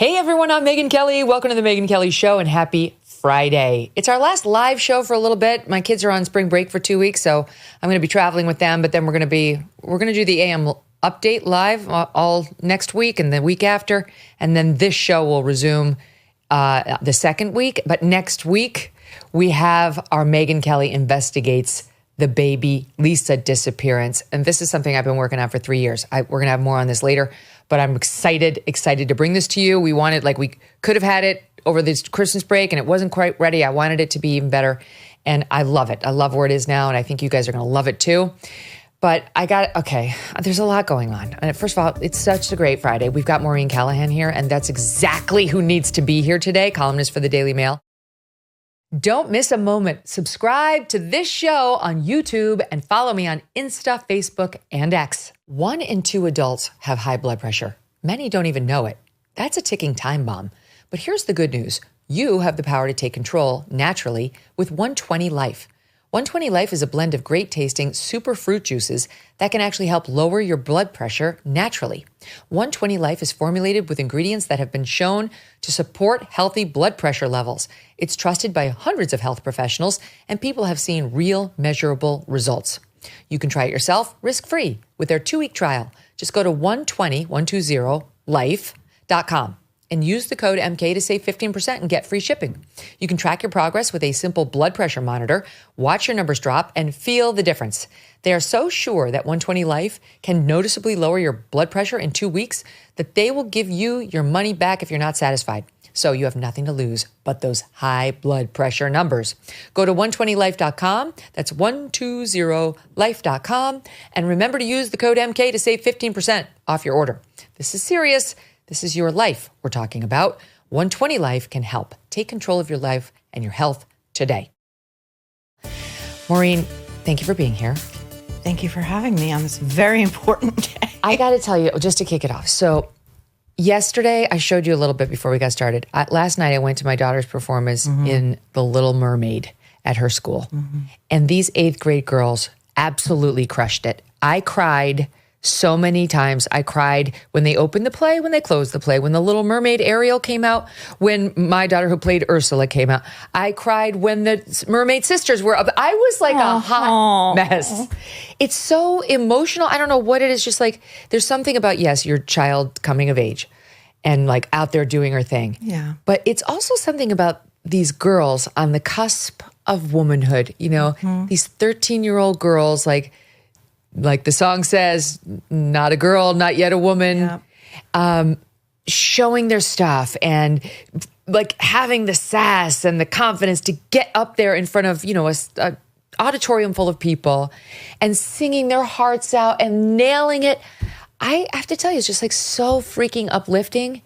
Hey everyone, I'm Megyn Kelly. Welcome to the Megyn Kelly Show and happy Friday. It's our last live show for a little bit. My kids are on spring break for 2 weeks, so I'm going to be traveling with them, but then we're going to do the AM update live all next week and the week after, and then this show will resume the second week. But next week, we have our Megyn Kelly Investigates the Baby Lisa disappearance. And this is something I've been working on for 3 years. We're going to have more on this later, but I'm excited to bring this to you. We could have had it over this Christmas break and it wasn't quite ready. I wanted it to be even better. And I love it. I love where it is now. And I think you guys are going to love it too. But there's a lot going on. And first of all, it's such a great Friday. We've got Maureen Callahan here, and that's exactly who needs to be here today, columnist for the Daily Mail. Don't miss a moment. Subscribe to this show on YouTube and follow me on Insta, Facebook, and X. 1 in 2 adults have high blood pressure. Many don't even know it. That's a ticking time bomb. But here's the good news. You have the power to take control naturally with 120 Life. 120 Life is a blend of great tasting super fruit juices that can actually help lower your blood pressure naturally. 120 Life is formulated with ingredients that have been shown to support healthy blood pressure levels. It's trusted by hundreds of health professionals, and people have seen real measurable results. You can try it yourself risk-free with their 2-week trial. Just go to 120life.com. and use the code MK to save 15% and get free shipping. You can track your progress with a simple blood pressure monitor, watch your numbers drop, and feel the difference. They are so sure that 120 Life can noticeably lower your blood pressure in 2 weeks that they will give you your money back if you're not satisfied. So you have nothing to lose but those high blood pressure numbers. Go to 120life.com. That's 120life.com. And remember to use the code MK to save 15% off your order. This is serious. This is your life we're talking about. 120 Life can help. Take control of your life and your health today. Maureen, thank you for being here. Thank you for having me on this very important day. I got to tell you, just to kick it off. So yesterday, I showed you a little bit before we got started. Last night, I went to my daughter's performance in The Little Mermaid at her school. And these 8th grade girls absolutely crushed it. I cried so many times. I cried when they opened the play, when they closed the play, when The Little Mermaid Ariel came out, when my daughter who played Ursula came out. I cried when the Mermaid Sisters were up. I was like a hot mess. It's so emotional. I don't know what it is. Just like there's something about, yes, your child coming of age and like out there doing her thing. Yeah. But it's also something about these girls on the cusp of womanhood, you know, these 13-year-old girls, like the song says, not a girl, not yet a woman, showing their stuff and like having the sass and the confidence to get up there in front of, you know, a auditorium full of people and singing their hearts out and nailing it. I have to tell you, it's just like so freaking uplifting.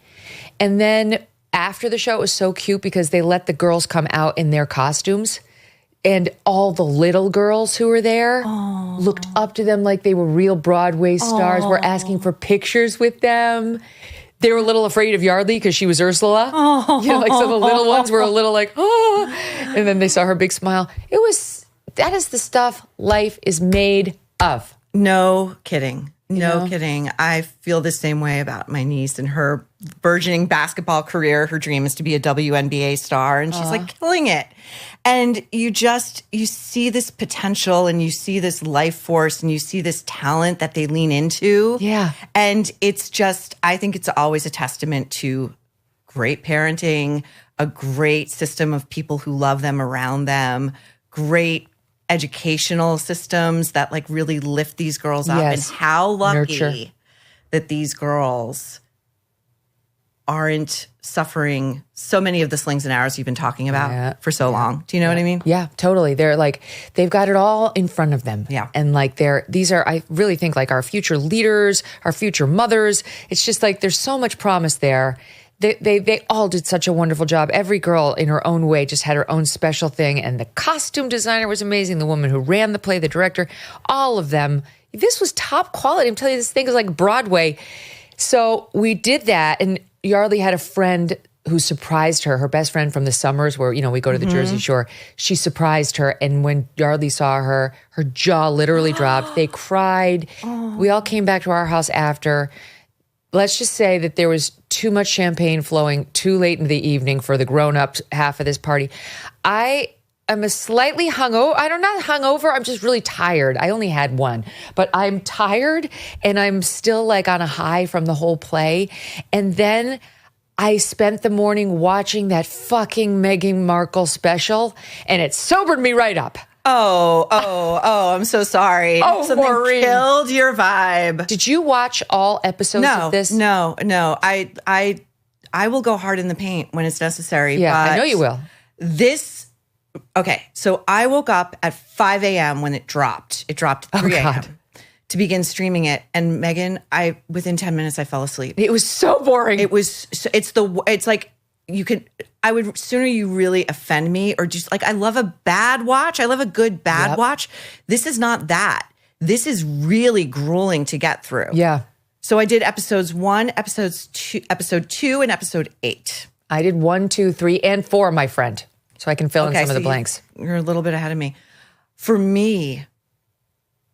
And then after the show, it was so cute because they let the girls come out in their costumes. And all the little girls who were there looked up to them like they were real Broadway stars, were asking for pictures with them. They were a little afraid of Yardley because she was Ursula. You know, like some of the little ones were a little like, oh. And then they saw her big smile. That is the stuff life is made of. No kidding. No kidding. I feel the same way about my niece and her burgeoning basketball career. Her dream is to be a WNBA star, and she's like killing it. And you see this potential and you see this life force and you see this talent that they lean into. Yeah. And it's just, I think it's always a testament to great parenting, a great system of people who love them around them, great educational systems that like really lift these girls up, and how lucky that these girls aren't suffering so many of the slings and arrows you've been talking about for so long. Do you know what I mean? Yeah, totally. They're like, they've got it all in front of them. Yeah. And like these are, I really think like our future leaders, our future mothers. It's just like, there's so much promise there. They all did such a wonderful job. Every girl in her own way just had her own special thing. And the costume designer was amazing. The woman who ran the play, the director, all of them. This was top quality. I'm telling you, this thing is like Broadway. So we did that. And Yardley had a friend who surprised her, her best friend from the summers where, you know, we go to the Jersey Shore. She surprised her. And when Yardley saw her, her jaw literally dropped. They cried. We all came back to our house after. Let's just say that there was too much champagne flowing too late in the evening for the grown-up half of this party. I am a slightly hungover. I'm not hungover. I'm just really tired. I only had one, but I'm tired and I'm still like on a high from the whole play. And then I spent the morning watching that fucking Meghan Markle special and it sobered me right up. Oh, I'm so sorry. Oh, Something Maureen. killed your vibe. Did you watch all episodes of this? No. I will go hard in the paint when it's necessary. Yeah, but I know you will. Okay, so I woke up at 5 a.m. when it dropped. It dropped at 3 a.m. to begin streaming it. And Megyn, within 10 minutes, I fell asleep. It was so boring. It's like I would sooner you really offend me or just like, I love a bad watch. I love a good bad watch. This is not that. This is really grueling to get through. Yeah. So I did episode 2, and episode 8. I did 1, 2, 3, and 4, my friend. So I can fill in some of the blanks. You're a little bit ahead of me. For me,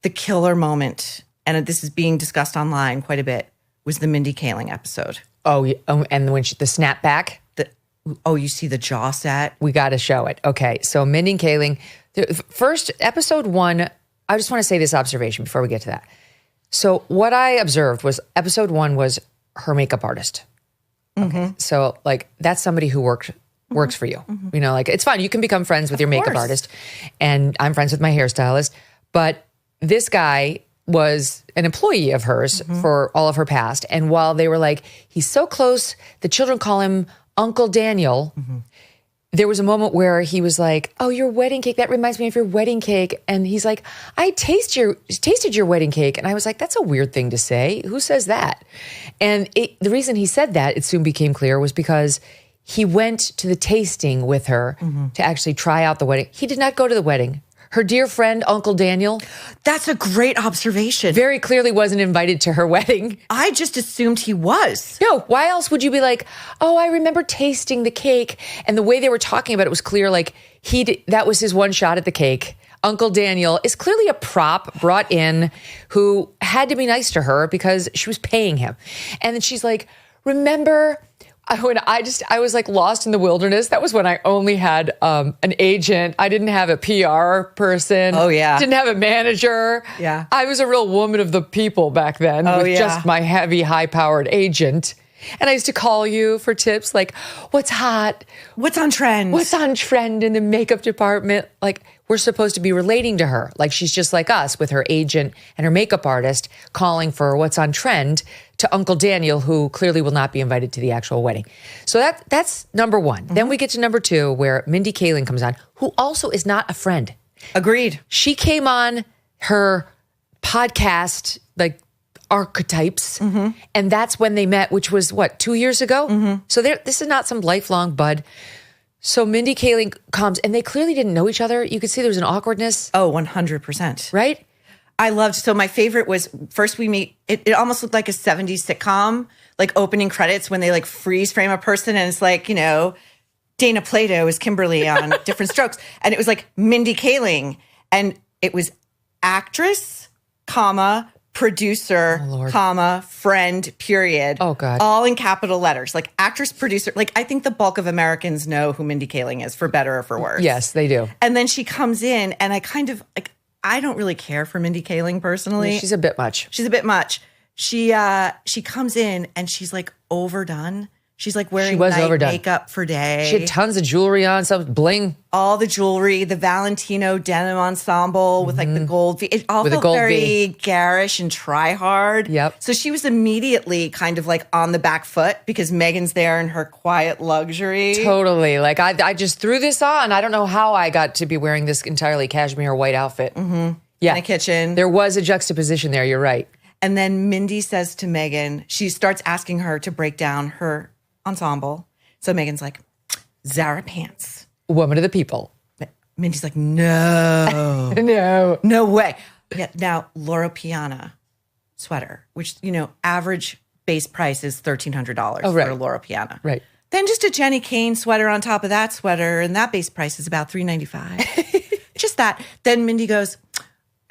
the killer moment, and this is being discussed online quite a bit, was the Mindy Kaling episode. Oh, and when the snapback. You see the jaw set? We got to show it. Okay, so Mindy Kaling, first episode 1, I just want to say this observation before we get to that. So what I observed was episode 1 was her makeup artist. Okay, so like that's somebody who works for you. You know, like it's fine. You can become friends with your makeup artist, and I'm friends with my hairstylist. But this guy was an employee of hers for all of her past. And while they were like, he's so close, the children call him Uncle Daniel. There was a moment where he was like, oh, your wedding cake, that reminds me of your wedding cake. And he's like, I tasted your wedding cake. And I was like, that's a weird thing to say. Who says that? And the reason he said that, it soon became clear, was because he went to the tasting with her to actually try out the wedding. He did not go to the wedding. Her dear friend, Uncle Daniel. That's a great observation. Very clearly wasn't invited to her wedding. I just assumed he was. No, why else would you be like, oh, I remember tasting the cake. And the way they were talking about it was clear, like that was his one shot at the cake. Uncle Daniel is clearly a prop brought in who had to be nice to her because she was paying him. And then she's like, remember when I was like lost in the wilderness? That was when I only had an agent. I didn't have a PR person. Oh, yeah. Didn't have a manager. Yeah. I was a real woman of the people back then with just my heavy, high-powered agent. And I used to call you for tips like, what's hot? What's on trend? What's on trend in the makeup department? Like, we're supposed to be relating to her. Like, she's just like us with her agent and her makeup artist calling for what's on trend to Uncle Daniel, who clearly will not be invited to the actual wedding. So that's number 1. Then we get to number 2, where Mindy Kaling comes on, who also is not a friend. Agreed. She came on her podcast, like, archetypes, and that's when they met, which was, 2 years ago? So this is not some lifelong bud. So Mindy Kaling comes, and they clearly didn't know each other. You could see there was an awkwardness. Oh, 100%. Right? So my favorite was, first we meet, it almost looked like a 70s sitcom, like opening credits when they like freeze frame a person and it's like, you know, Dana Plato is Kimberly on Different Strokes. And it was like Mindy Kaling. And it was actress, producer, friend, period. Oh, God. All in capital letters. Like actress, producer. Like I think the bulk of Americans know who Mindy Kaling is, for better or for worse. Yes, they do. And then she comes in and I kind of like, I don't really care for Mindy Kaling personally. She's a bit much. She comes in and she's like overdone. She's like wearing makeup for days. She had tons of jewelry on, some bling. All the jewelry, the Valentino denim ensemble with like the gold V. It all felt very garish and try hard. Yep. So she was immediately kind of like on the back foot because Megan's there in her quiet luxury. Totally. Like I just threw this on. I don't know how I got to be wearing this entirely cashmere white outfit. Yeah. In the kitchen. There was a juxtaposition there. You're right. And then Mindy says to Megyn, she starts asking her to break down her ensemble. So Megan's like, Zara pants. Woman of the people. Mindy's like, no. No way. Yeah, now, Loro Piana sweater, which, you know, average base price is $1,300 for Loro Piana. Right. Then just a Jenny Kane sweater on top of that sweater, and that base price is about $395. Just that. Then Mindy goes,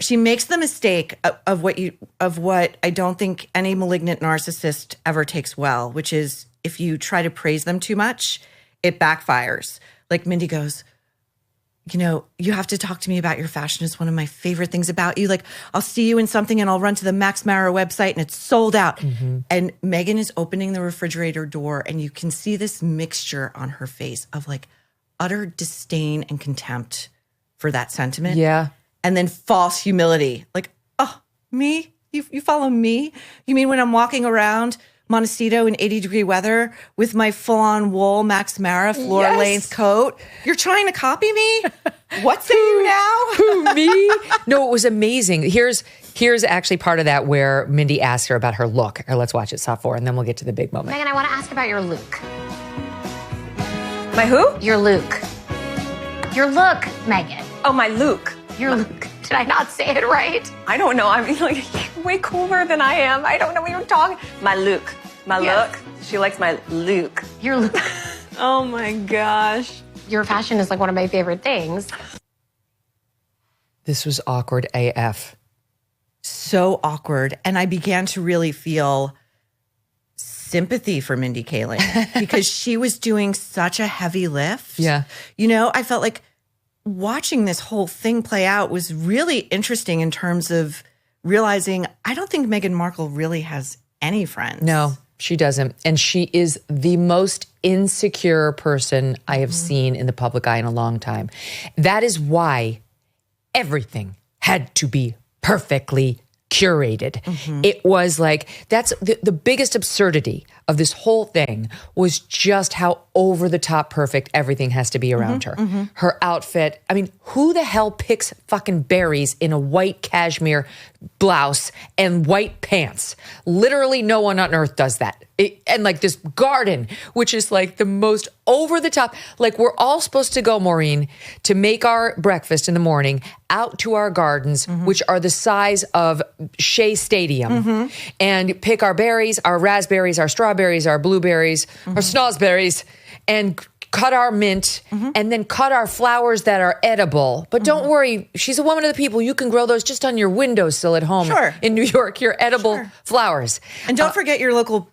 she makes the mistake of what I don't think any malignant narcissist ever takes well, which is if you try to praise them too much, it backfires. Like Mindy goes, you know, you have to talk to me about your fashion. It's one of my favorite things about you. Like, I'll see you in something and I'll run to the Max Mara website and it's sold out. Mm-hmm. And Megyn is opening the refrigerator door and you can see this mixture on her face of like utter disdain and contempt for that sentiment. Yeah. And then false humility. Like, oh, me? You follow me? You mean when I'm walking around Montecito in 80-degree weather with my full-on wool Max Mara floor-length coat? You're trying to copy me? What say you now? Who, me? No, it was amazing. Here's actually part of that where Mindy asked her about her look. Or let's watch it, Saw 4, and then we'll get to the big moment. Megyn, I want to ask about your look. My who? Your look. Your look, Megyn. Oh, my Luke. Your look. Did I not say it right? I don't know. I mean, like, you're way cooler than I am. I don't know what you're talking. My Luke. My look. She likes my Luke. Your look. Oh my gosh. Your fashion is like one of my favorite things. This was awkward AF. So awkward. And I began to really feel sympathy for Mindy Kaling because she was doing such a heavy lift. Yeah. You know, I felt like watching this whole thing play out was really interesting in terms of realizing I don't think Meghan Markle really has any friends. No, she doesn't. And she is the most insecure person I have seen in the public eye in a long time. That is why everything had to be perfectly curated. Mm-hmm. It was like, that's the biggest absurdity of this whole thing was just how over the top perfect everything has to be around her. Mm-hmm. Her outfit. I mean, who the hell picks fucking berries in a white cashmere blouse and white pants? Literally no one on earth does that. And like this garden, which is like the most over the top. Like we're all supposed to go, Maureen, to make our breakfast in the morning out to our gardens, which are the size of Shea Stadium, and pick our berries, our raspberries, our strawberries, our blueberries, our snozberries, and cut our mint, and then cut our flowers that are edible. But don't worry, she's a woman of the people. You can grow those just on your windowsill at home in New York, your edible flowers. And don't forget your local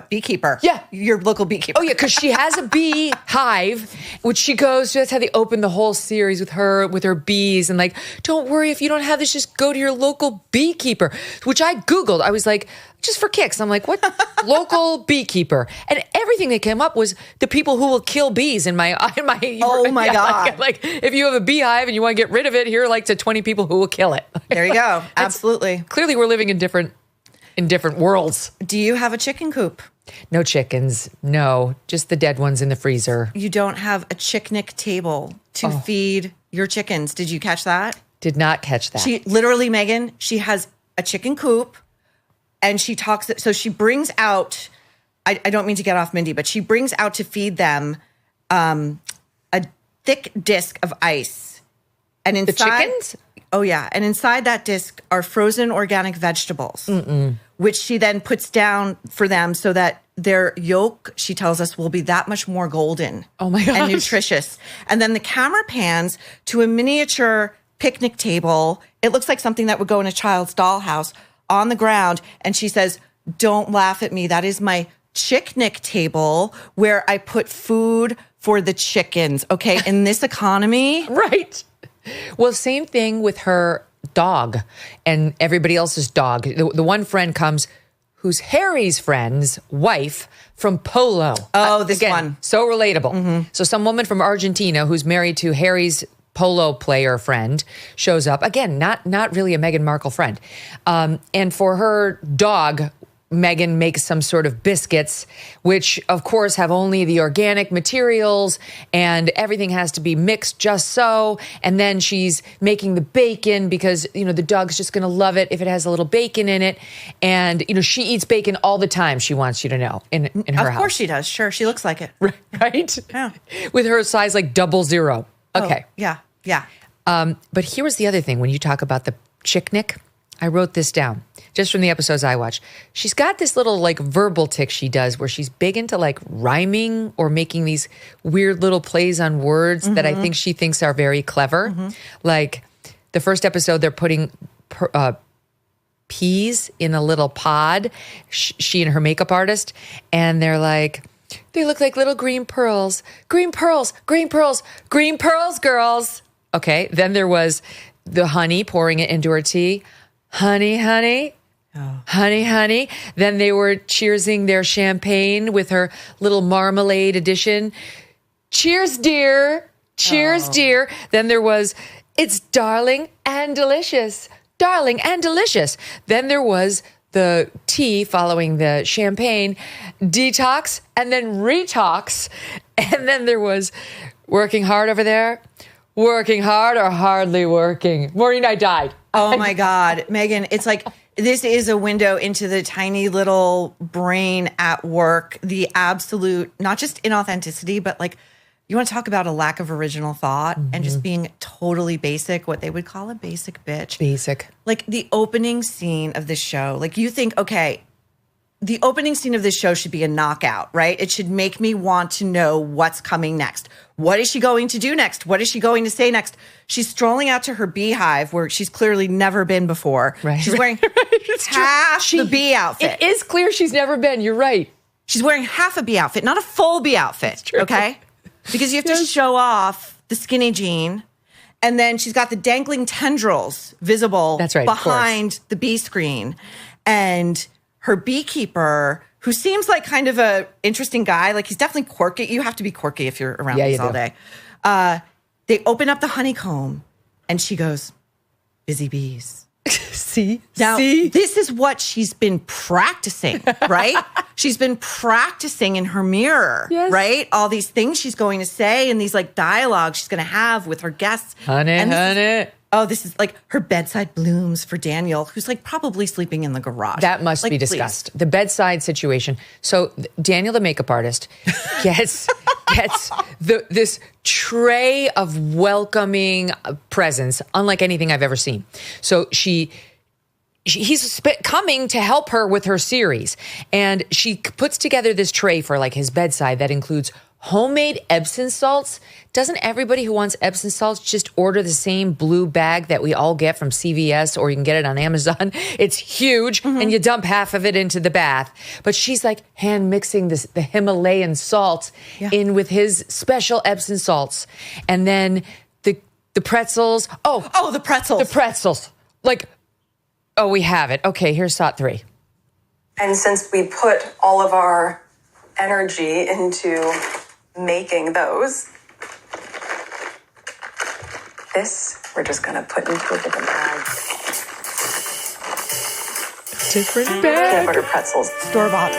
beekeeper. Yeah. Your local beekeeper. Oh, yeah, because she has a bee hive, which she goes to. That's how they open the whole series with her bees. And like, don't worry, if you don't have this, just go to your local beekeeper, which I Googled. I was like, just for kicks. I'm like, what? Local beekeeper. And everything that came up was the people who will kill bees in my oh my God. Like, if you have a beehive and you want to get rid of it, here are like the 20 people who will kill it. There you go. Absolutely. Clearly we're living in different worlds. Do you have a chicken coop? No chickens. No, just the dead ones in the freezer. You don't have a chicknick table to feed your chickens. Did you catch that? Did not catch that. She literally, Megyn, she has a chicken coop and she talks. So she brings out, I don't mean to get off Mindy, but she brings out to feed them a thick disc of ice. And inside, the chickens? Oh, yeah. And inside that disc are frozen organic vegetables, which she then puts down for them so that their yolk, she tells us, will be that much more golden and nutritious. And then the camera pans to a miniature picnic table. It looks like something that would go in a child's dollhouse on the ground. And she says, don't laugh at me. That is my chicknick table where I put food for the chickens. Okay. In this economy. Right. Well, same thing with her dog and everybody else's dog. The one friend comes who's Harry's friend's wife from Polo. Oh, this one. So relatable. So some woman from Argentina who's married to Harry's polo player friend shows up. Again, not really a Meghan Markle friend. And for her dog, Megyn makes some sort of biscuits, which of course have only the organic materials and everything has to be mixed just so. And then she's making the bacon because, you know, the dog's just going to love it if it has a little bacon in it. And, you know, she eats bacon all the time, she wants you to know, in her house. Of course she does. Sure. She looks like it. Right? Yeah. With her size like 00. Okay. Oh, yeah. Yeah. But here was the other thing. When you talk about the chicknick, I wrote this down just from the episodes I watched. She's got this little like verbal tick she does where she's big into like rhyming or making these weird little plays on words that I think she thinks are very clever. Like the first episode, they're putting peas in a little pod, she and her makeup artist, and they're like, they look like little green pearls, green pearls, green pearls, green pearls, girls. Okay, then there was the honey, pouring it into her tea. Honey, honey. Oh. Honey, honey. Then they were cheersing their champagne with her little marmalade edition. Cheers, dear. Cheers, dear. Then there was, it's darling and delicious. Darling and delicious. Then there was the tea following the champagne, detox, and then retox. And then there was working hard over there. Working hard or hardly working? Maureen, I died. Oh my God. Megyn, it's like, this is a window into the tiny little brain at work, the absolute, not just inauthenticity, but like, you want to talk about a lack of original thought and just being totally basic, what they would call a basic bitch. Basic. Like the opening scene of this show, like you think, okay, the opening scene of this show should be a knockout, right? It should make me want to know what's coming next. What is she going to do next? What is she going to say next? She's strolling out to her beehive where she's clearly never been before. Right. She's wearing half the bee outfit. It is clear she's never been. You're right. She's wearing half a bee outfit, not a full bee outfit. True. Okay? Because you have to show off the skinny jean. And then she's got the dangling tendrils visible behind the bee screen. And her beekeeper, who seems like kind of a interesting guy, like he's definitely quirky. You have to be quirky if you're around these all day. They open up the honeycomb and she goes, busy bees. See? Now, this is what she's been practicing, right? She's been practicing in her mirror, right? All these things she's going to say and these like dialogues she's going to have with her guests. Honey, honey. This is like her bedside blooms for Daniel, who's like probably sleeping in the garage. That must be discussed. Please. The bedside situation. So Daniel, the makeup artist, gets this tray of welcoming presents, unlike anything I've ever seen. So he's coming to help her with her series, and she puts together this tray for like his bedside that includes homemade Epsom salts. Doesn't everybody who wants Epsom salts just order the same blue bag that we all get from CVS, or you can get it on Amazon? It's huge, and you dump half of it into the bath. But she's like hand mixing the Himalayan salt in with his special Epsom salts. And then the pretzels. Oh, the pretzels. The pretzels. Like, oh, we have it. Okay, here's thought 3. And since we put all of our energy into making those, this we're just gonna put into a different bag. Different bag. Peanut butter pretzels. Store-bought.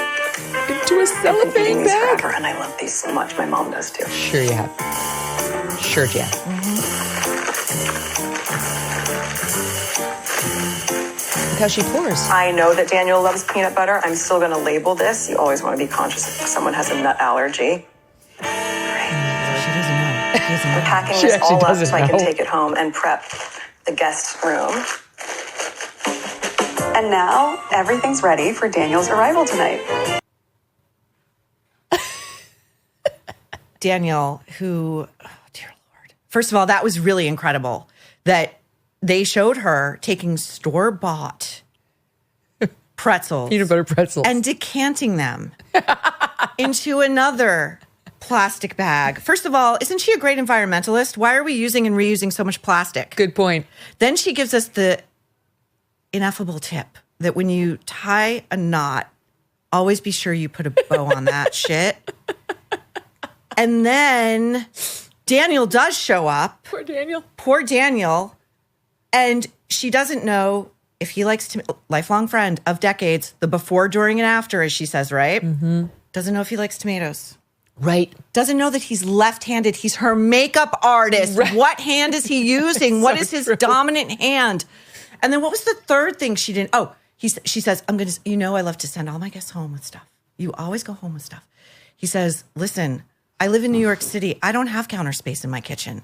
Into a cellophane bag. Forever, and I love these so much. My mom does too. Sure you have. Sure you have. Look how she pours. I know that Daniel loves peanut butter. I'm still gonna label this. You always wanna be conscious if someone has a nut allergy. We're packing this all up so I can take it home and prep the guest room. And now everything's ready for Daniel's arrival tonight. Daniel, who, oh dear Lord. First of all, that was really incredible that they showed her taking store-bought pretzels. Peanut butter pretzels. And decanting them into another plastic bag. First of all, isn't she a great environmentalist? Why are we using and reusing so much plastic? Good point. Then she gives us the ineffable tip that when you tie a knot, always be sure you put a bow on that shit. And then Daniel does show up. Poor Daniel. Poor Daniel. And she doesn't know if he likes to, lifelong friend of decades, the before, during, and after, as she says, right? Mm-hmm. Doesn't know if he likes tomatoes. Right. Doesn't know that he's left-handed. He's her makeup artist. Right. What hand is he using? What is his dominant hand? And then what was the third thing she didn't? Oh, she says, I'm going to, I love to send all my guests home with stuff. You always go home with stuff. He says, listen, I live in New York City. I don't have counter space in my kitchen.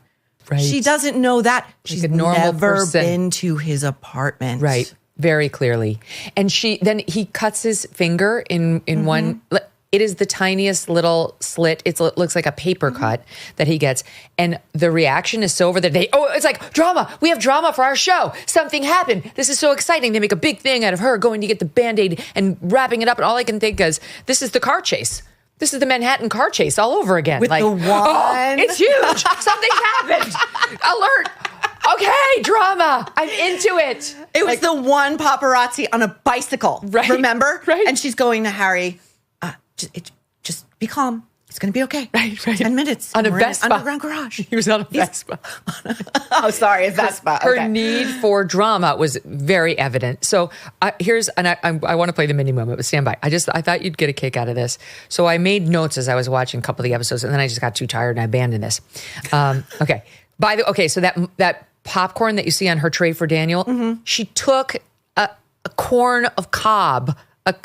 Right. She doesn't know that. She's a normal never person. Been to his apartment. Right. Very clearly. And then he cuts his finger in one. It is the tiniest little slit. It looks like a paper cut that he gets. And the reaction is so over the day. Oh, it's like drama. We have drama for our show. Something happened. This is so exciting. They make a big thing out of her going to get the Band-Aid and wrapping it up. And all I can think is, this is the car chase. This is the Manhattan car chase all over again. With the one. Oh, it's huge. Something happened. Alert. Okay, drama. I'm into it. It was the one paparazzi on a bicycle. Right. Remember? Right. And she's going to Harry, just be calm. It's going to be okay. Right. 10 minutes. On a We're in Vespa. an underground garage. He was on a Vespa. Oh, sorry, a Vespa. Her Okay. need for drama was very evident. So I want to play the Mindy moment, but stand by. I thought you'd get a kick out of this. So I made notes as I was watching a couple of the episodes, and then I just got too tired and I abandoned this. Okay. So that popcorn that you see on her tray for Daniel, she took a corn of cob.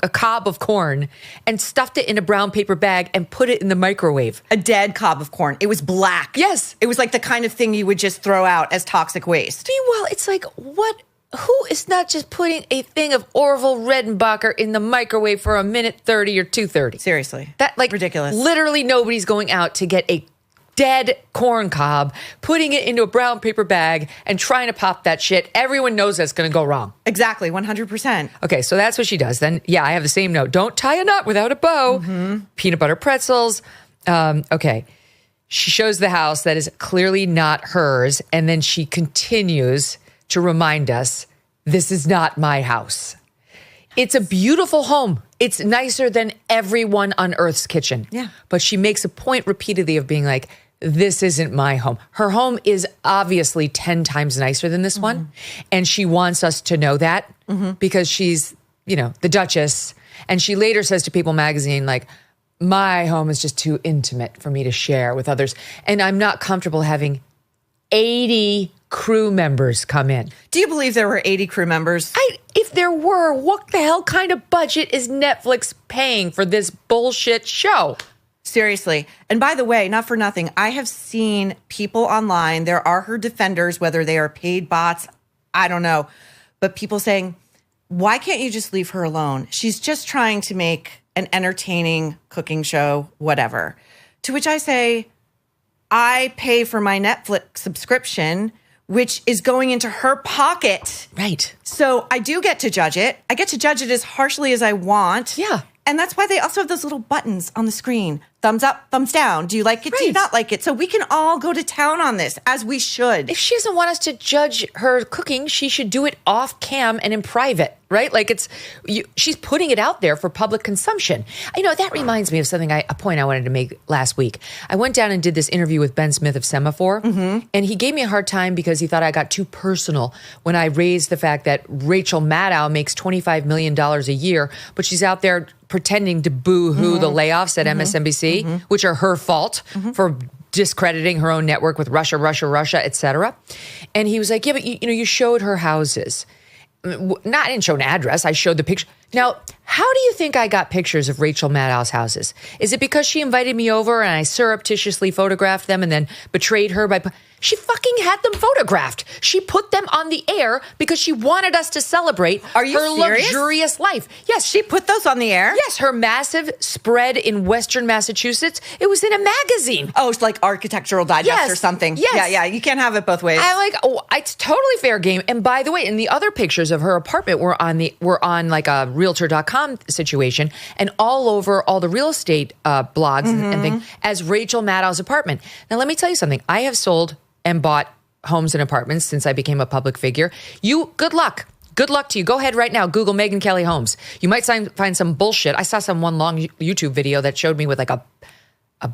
A cob of corn and stuffed it in a brown paper bag and put it in the microwave. A dead cob of corn. It was black. Yes. It was like the kind of thing you would just throw out as toxic waste. Meanwhile, it's like, who is not just putting a thing of Orville Redenbacher in the microwave for a minute 30 or 2:30? Seriously. That ridiculous. Literally nobody's going out to get a dead corn cob, putting it into a brown paper bag and trying to pop that shit. Everyone knows that's going to go wrong. Exactly, 100%. Okay, so that's what she does. Then, I have the same note. Don't tie a knot without a bow. Peanut butter pretzels. Okay. She shows the house that is clearly not hers. And then she continues to remind us, this is not my house. It's a beautiful home. It's nicer than everyone on Earth's kitchen. Yeah. But she makes a point repeatedly of being like, this isn't my home. Her home is obviously 10 times nicer than this one. And she wants us to know that because she's, the Duchess. And she later says to People magazine, like, my home is just too intimate for me to share with others. And I'm not comfortable having 80 crew members come in. Do you believe there were 80 crew members? If there were, what the hell kind of budget is Netflix paying for this bullshit show? Seriously. And by the way, not for nothing, I have seen people online, there are her defenders, whether they are paid bots, I don't know, but people saying, why can't you just leave her alone? She's just trying to make an entertaining cooking show, whatever. To which I say, I pay for my Netflix subscription, which is going into her pocket. Right. So I do get to judge it. I get to judge it as harshly as I want. Yeah. And that's why they also have those little buttons on the screen. Thumbs up, thumbs down. Do you like it? Right. Do you not like it? So we can all go to town on this, as we should. If she doesn't want us to judge her cooking, she should do it off cam and in private, right? Like she's putting it out there for public consumption. That reminds me of a point I wanted to make last week. I went down and did this interview with Ben Smith of Semaphore, and he gave me a hard time because he thought I got too personal when I raised the fact that Rachel Maddow makes $25 million a year, but she's out there pretending to boo-hoo the layoffs at MSNBC, which are her fault for discrediting her own network with Russia, et cetera. And he was like, yeah, but you showed her houses. I didn't show an address. I showed the picture. Now, how do you think I got pictures of Rachel Maddow's houses? Is it because she invited me over and I surreptitiously photographed them and then betrayed her by... She fucking had them photographed. She put them on the air because she wanted us to celebrate Are you her serious? luxurious life. Yes. She put those on the air? Yes, her massive spread in Western Massachusetts. It was in a magazine. Oh, it's like Architectural Digest Yes. or something. Yes. Yeah. You can't have it both ways. I'm like, it's totally fair game. And by the way, and the other pictures of her apartment were on like a Realtor.com situation and all over all the real estate blogs and things as Rachel Maddow's apartment. Now, let me tell you something. I have sold and bought homes and apartments since I became a public figure. Good luck. Good luck to you. Go ahead right now. Google Megyn Kelly Homes. You might find some bullshit. I saw one long YouTube video that showed me with like a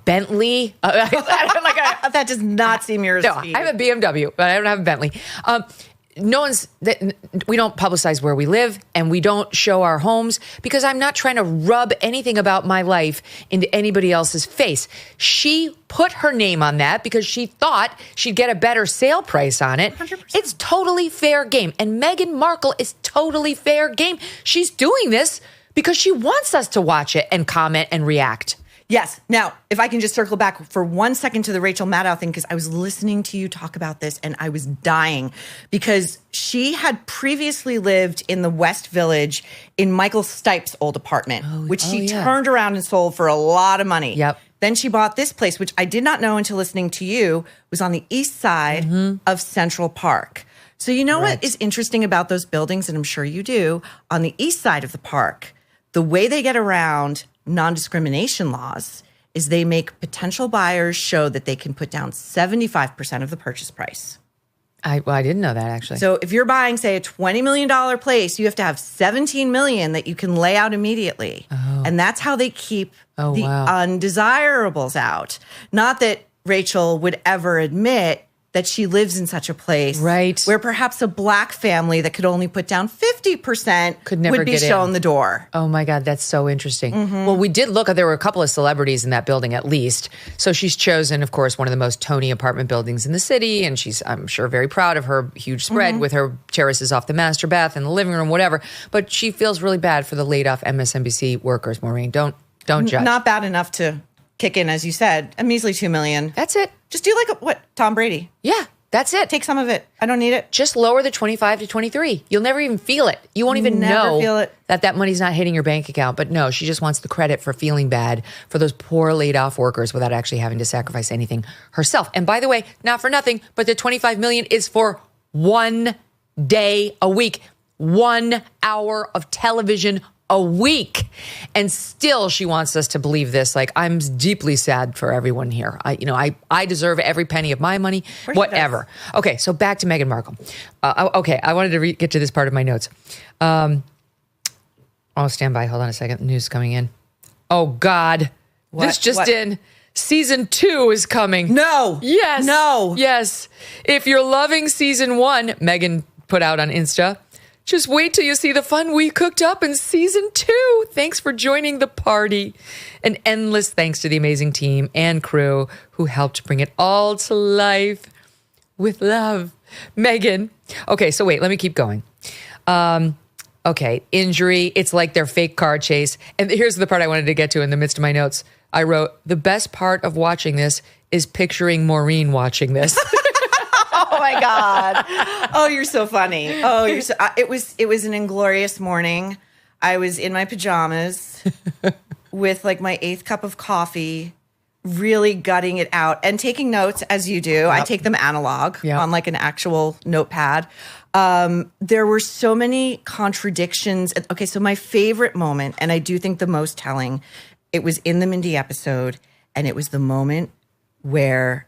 Bentley. That does not seem yours. No, I have a BMW, but I don't have a Bentley. We don't publicize where we live and we don't show our homes because I'm not trying to rub anything about my life into anybody else's face. She put her name on that because she thought she'd get a better sale price on it. 100%. It's totally fair game. And Meghan Markle is totally fair game. She's doing this because she wants us to watch it and comment and react. Yes. Now, if I can just circle back for 1 second to the Rachel Maddow thing, because I was listening to you talk about this and I was dying because she had previously lived in the West Village in Michael Stipe's old apartment, which she turned around and sold for a lot of money. Yep. Then she bought this place, which I did not know until listening to you, was on the east side of Central Park. So you know what is interesting about those buildings, and I'm sure you do, on the east side of the park, the way they get around non-discrimination laws is they make potential buyers show that they can put down 75% of the purchase price. I didn't know that, actually. So if you're buying, say, a $20 million place, you have to have $17 million that you can lay out immediately. And that's how they keep the undesirables out. Not that Rachel would ever admit that she lives in such a place where perhaps a black family that could only put down 50% could never would be get shown in. the door. Oh my God, that's so interesting. Well, we did look, there were a couple of celebrities in that building at least. So she's chosen, of course, one of the most Tony apartment buildings in the city. And she's, I'm sure, very proud of her huge spread with her terraces off the master bath and the living room, whatever. But she feels really bad for the laid off MSNBC workers, Maureen. Don't judge. Not bad enough to kick in, as you said, a measly $2 million. That's it. Just do like Tom Brady. Yeah, that's it. Take some of it. I don't need it. Just lower the 25 to 23. You'll never even feel it. You won't even know feel it. that money's not hitting your bank account. But no, she just wants the credit for feeling bad for those poor laid off workers without actually having to sacrifice anything herself. And by the way, not for nothing, but the 25 million is for 1 day a week, 1 hour of television a week. And still she wants us to believe this. Like, I'm deeply sad for everyone here. I deserve every penny of my money, whatever. Okay, so back to Meghan Markle. Okay, I wanted to get to this part of my notes. Stand by. Hold on a second. The news is coming in. Oh, God. This just in. Season 2 is coming. No. Yes. No. Yes. If you're loving season 1, Meghan put out on Insta, just wait till you see the fun we cooked up in season 2. Thanks for joining the party. An endless thanks to the amazing team and crew who helped bring it all to life with love. Meghan. Okay, so wait, let me keep going. Okay, injury. It's like their fake car chase. And here's the part I wanted to get to in the midst of my notes. I wrote, the best part of watching this is picturing Maureen watching this. Oh my God. Oh, you're so funny. Oh, you're so, it was an inglorious morning. I was in my pajamas with like my 8th cup of coffee, really gutting it out and taking notes as you do. Yep. I take them analog on like an actual notepad. There were so many contradictions. Okay, so my favorite moment, and I do think the most telling, it was in the Mindy episode, and it was the moment where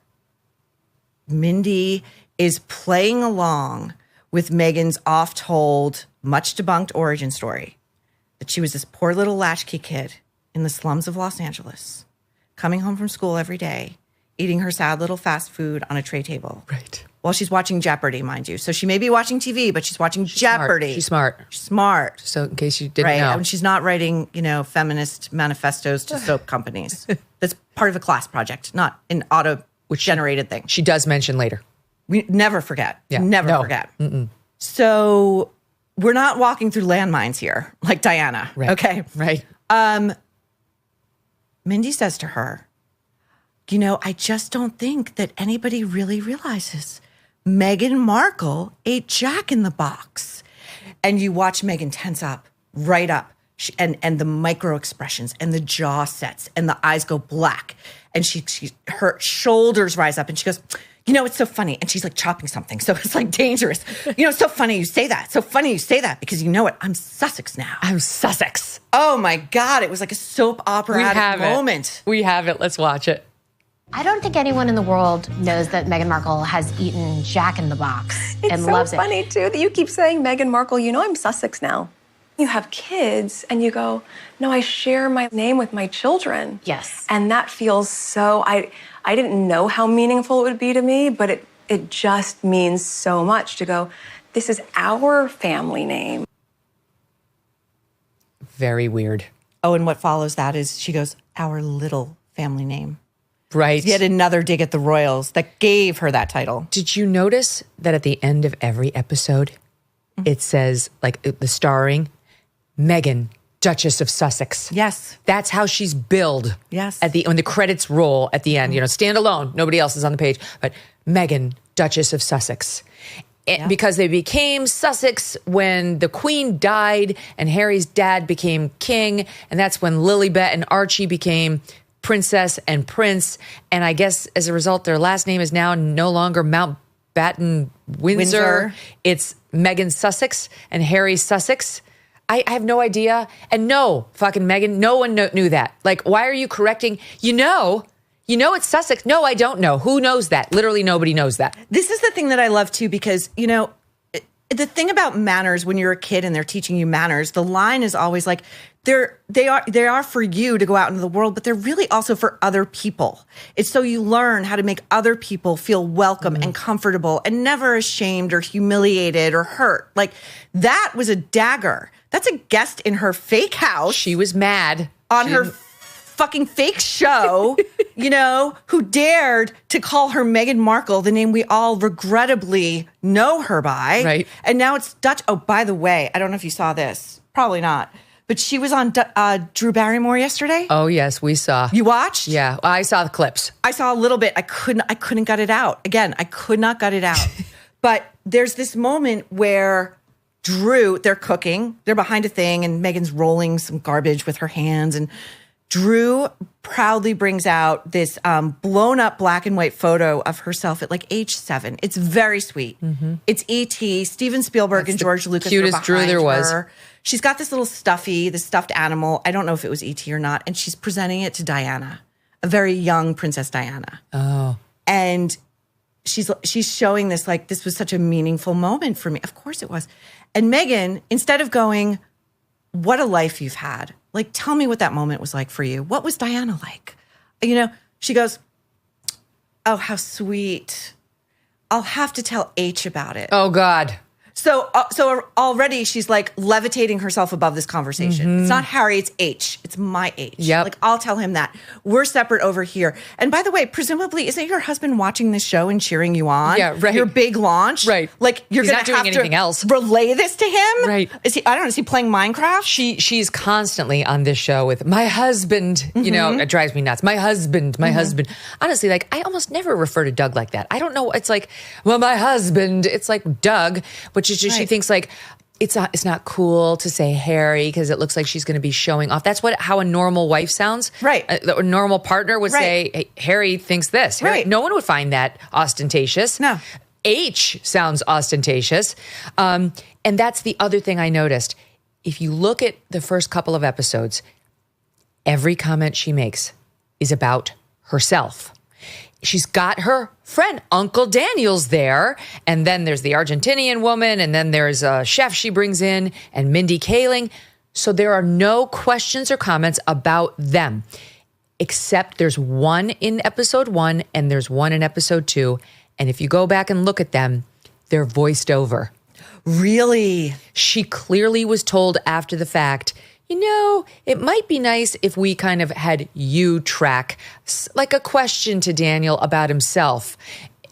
Mindy is playing along with Meghan's oft-told, much-debunked origin story that she was this poor little latchkey kid in the slums of Los Angeles, coming home from school every day, eating her sad little fast food on a tray table. Right. While she's watching Jeopardy, mind you. So she may be watching TV, but she's watching Jeopardy. She's smart. She's smart. So in case you didn't know. And she's not writing, feminist manifestos to soap companies. That's part of a class project, not an auto-generated thing. She does mention later. We never forget. Yeah. Never forget. Mm-mm. So we're not walking through landmines here, like Diana. Right. Okay. Right. Mindy says to her, I just don't think that anybody really realizes Meghan Markle ate Jack in the Box. And you watch Meghan tense up, right up, and the micro expressions and the jaw sets and the eyes go black. And her shoulders rise up and she goes, it's so funny. And she's like chopping something. So it's like dangerous. It's so funny you say that. So funny you say that because you know what? I'm Sussex now. I'm Sussex. Oh my God. It was like a soap operatic moment. We have it. Let's watch it. I don't think anyone in the world knows that Meghan Markle has eaten Jack in the Box and loves it. It's so funny, too, that you keep saying Meghan Markle. I'm Sussex now. You have kids and you go, no, I share my name with my children. Yes. And that feels so, I didn't know how meaningful it would be to me, but it just means so much to go, this is our family name. Very weird. Oh, and what follows that is she goes, our little family name. Right. Yet another dig at the royals that gave her that title. Did you notice that at the end of every episode, it says, like the starring, Meghan Duchess of Sussex. Yes. That's how she's billed. Yes. When the credits roll at the end, stand alone. Nobody else is on the page. But Meghan, Duchess of Sussex. Because they became Sussex when the Queen died and Harry's dad became king. And that's when Lilibet and Archie became Princess and Prince. And I guess as a result, their last name is now no longer Mountbatten Windsor. It's Meghan Sussex and Harry Sussex. I have no idea. And no, fucking Meghan, no one knew that. Like, why are you correcting? You know it's Sussex. No, I don't know. Who knows that? Literally nobody knows that. This is the thing that I love too, because, the thing about manners when you're a kid and they're teaching you manners, the line is always like, they are for you to go out into the world, but they're really also for other people. It's so you learn how to make other people feel welcome and comfortable and never ashamed or humiliated or hurt. Like, that was a dagger. That's a guest in her fake house. She was mad. On her fucking fake show, who dared to call her Meghan Markle, the name we all regrettably know her by. Right. And now it's Dutch. Oh, by the way, I don't know if you saw this. Probably not. But she was on Drew Barrymore yesterday. Oh, yes, we saw. You watched? Yeah, I saw the clips. I saw a little bit. I couldn't gut it out. Again, I could not gut it out. But there's this moment where Drew, they're cooking. They're behind a thing, and Meghan's rolling some garbage with her hands. And Drew proudly brings out this blown up black and white photo of herself at like age 7. It's very sweet. Mm-hmm. It's E.T., Steven Spielberg, and George Lucas. Cutest Drew there was. She's got this little this stuffed animal. I don't know if it was E.T. or not. And she's presenting it to Diana, a very young Princess Diana. Oh. And she's showing this, like, this was such a meaningful moment for me. Of course it was. And Meghan, instead of going, what a life you've had. Like, tell me what that moment was like for you. What was Diana like? She goes, oh, how sweet. I'll have to tell H about it. Oh, God. So already she's like levitating herself above this conversation. Mm-hmm. It's not Harry, it's H. It's my H. Yep. Like, I'll tell him that. We're separate over here. And by the way, presumably, isn't your husband watching this show and cheering you on? Yeah, right. Your big launch? Right. Like, you're going not to doing have anything to else. relay this to him? Right. Is he playing Minecraft? She's constantly on this show with my husband. Mm-hmm. It drives me nuts. My husband. Honestly, like, I almost never refer to Doug like that. I don't know. It's like, well, my husband. It's like Doug, but she thinks like, it's not cool to say Harry because it looks like she's going to be showing off. That's how a normal wife sounds. Right. A normal partner would say, hey, Harry thinks this. Right. No one would find that ostentatious. No. H sounds ostentatious. And that's the other thing I noticed. If you look at the first couple of episodes, every comment she makes is about herself. She's got her friend, Uncle Daniel's there. And then there's the Argentinian woman. And then there's a chef she brings in and Mindy Kaling. So there are no questions or comments about them, except there's one in episode 1 and there's one in episode 2. And if you go back and look at them, they're voiced over. Really? She clearly was told after the fact, it might be nice if we kind of had you track like a question to Daniel about himself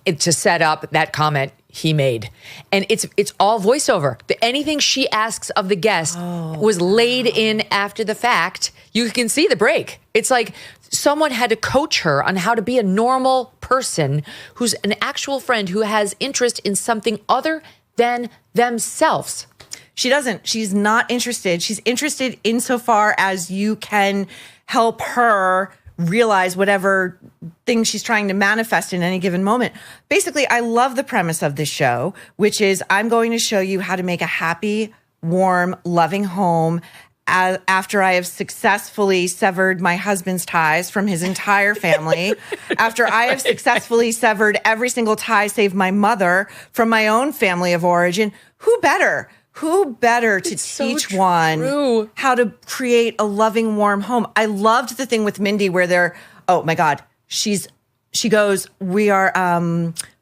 to set up that comment he made. And it's all voiceover. Anything she asks of the guest was laid in after the fact. You can see the break. It's like someone had to coach her on how to be a normal person who's an actual friend who has interest in something other than themselves. She doesn't. She's not interested. She's interested insofar as you can help her realize whatever thing she's trying to manifest in any given moment. Basically, I love the premise of this show, which is I'm going to show you how to make a happy, warm, loving home after I have successfully severed my husband's ties from his entire family, after I have successfully severed every single tie save my mother from my own family of origin. Who better to teach one how to create a loving, warm home? I loved the thing with Mindy where oh my God, she goes, we are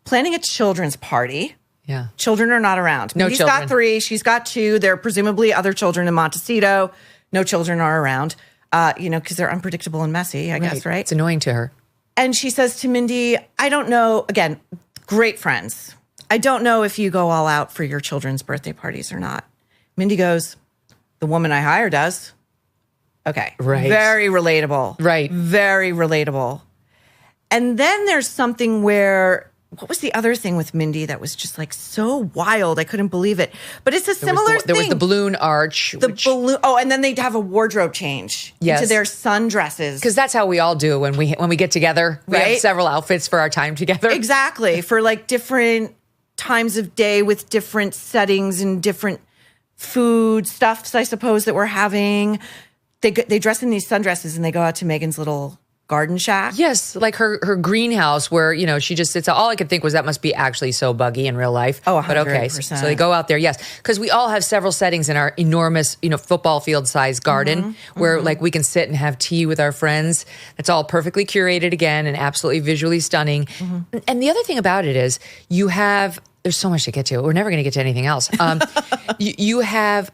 planning a children's party. Yeah. Children are not around. No Mindy's children. got 3. She's got 2. There are presumably other children in Montecito. No children are around, because they're unpredictable and messy, I guess, right? It's annoying to her. And she says to Mindy, I don't know, again, great friends. I don't know if you go all out for your children's birthday parties or not. Mindy goes, the woman I hire does. Okay. Right. Very relatable. Right. Very relatable. And then there's something where, what was the other thing with Mindy that was just like so wild? I couldn't believe it. But it's a similar thing. There was the balloon arch. Balloon. Oh, and then they'd have a wardrobe change into their sundresses. Because that's how we all do when we get together. We have several outfits for our time together. Exactly. For like different times of day with different settings and different food stuffs, I suppose, that we're having. They dress in these sundresses and they go out to Meghan's little garden shack. Yes, like her greenhouse where, she just sits. All I could think was that must be actually so buggy in real life. Oh, 100%. But okay, so they go out there, yes. Because we all have several settings in our enormous, football field size garden where like we can sit and have tea with our friends. It's all perfectly curated again and absolutely visually stunning. And the other thing about it is there's so much to get to. We're never going to get to anything else. You have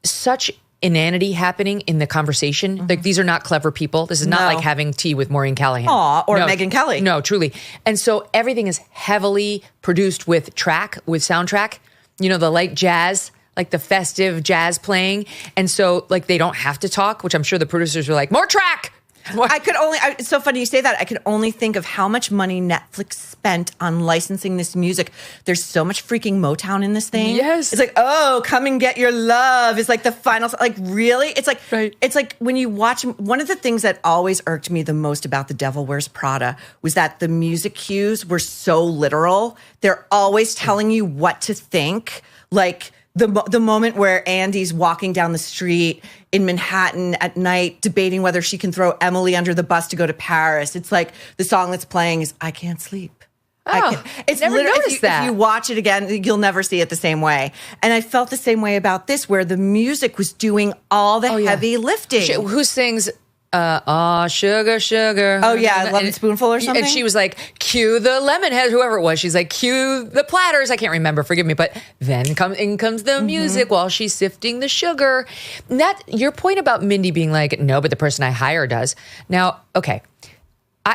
such inanity happening in the conversation. Like these are not clever people. This is not like having tea with Maureen Callahan. Or Megyn Kelly. No, truly. And so everything is heavily produced with soundtrack, the light jazz, like the festive jazz playing. And so like they don't have to talk, which I'm sure the producers were like, more track. It's so funny you say that. I could only think of how much money Netflix spent on licensing this music. There's so much freaking Motown in this thing. Yes. It's like, oh, come and get your love is like the final, like really? It's like, It's like when you watch, one of the things that always irked me the most about The Devil Wears Prada was that the music cues were so literal. They're always telling you what to think. Like, the moment where Andy's walking down the street in Manhattan at night, debating whether she can throw Emily under the bus to go to Paris. It's like the song that's playing is "I Can't Sleep." It's never noticed that. If you watch it again, you'll never see it the same way. And I felt the same way about this, where the music was doing all the heavy lifting. Who sings? Sugar, sugar. Oh yeah, Lemon Spoonful or something. And she was like, cue the lemon head, whoever it was. She's like, cue the platters. I can't remember, forgive me. But then in comes the music while she's sifting the sugar. And your point about Mindy being like, no, but the person I hire does. Now, okay.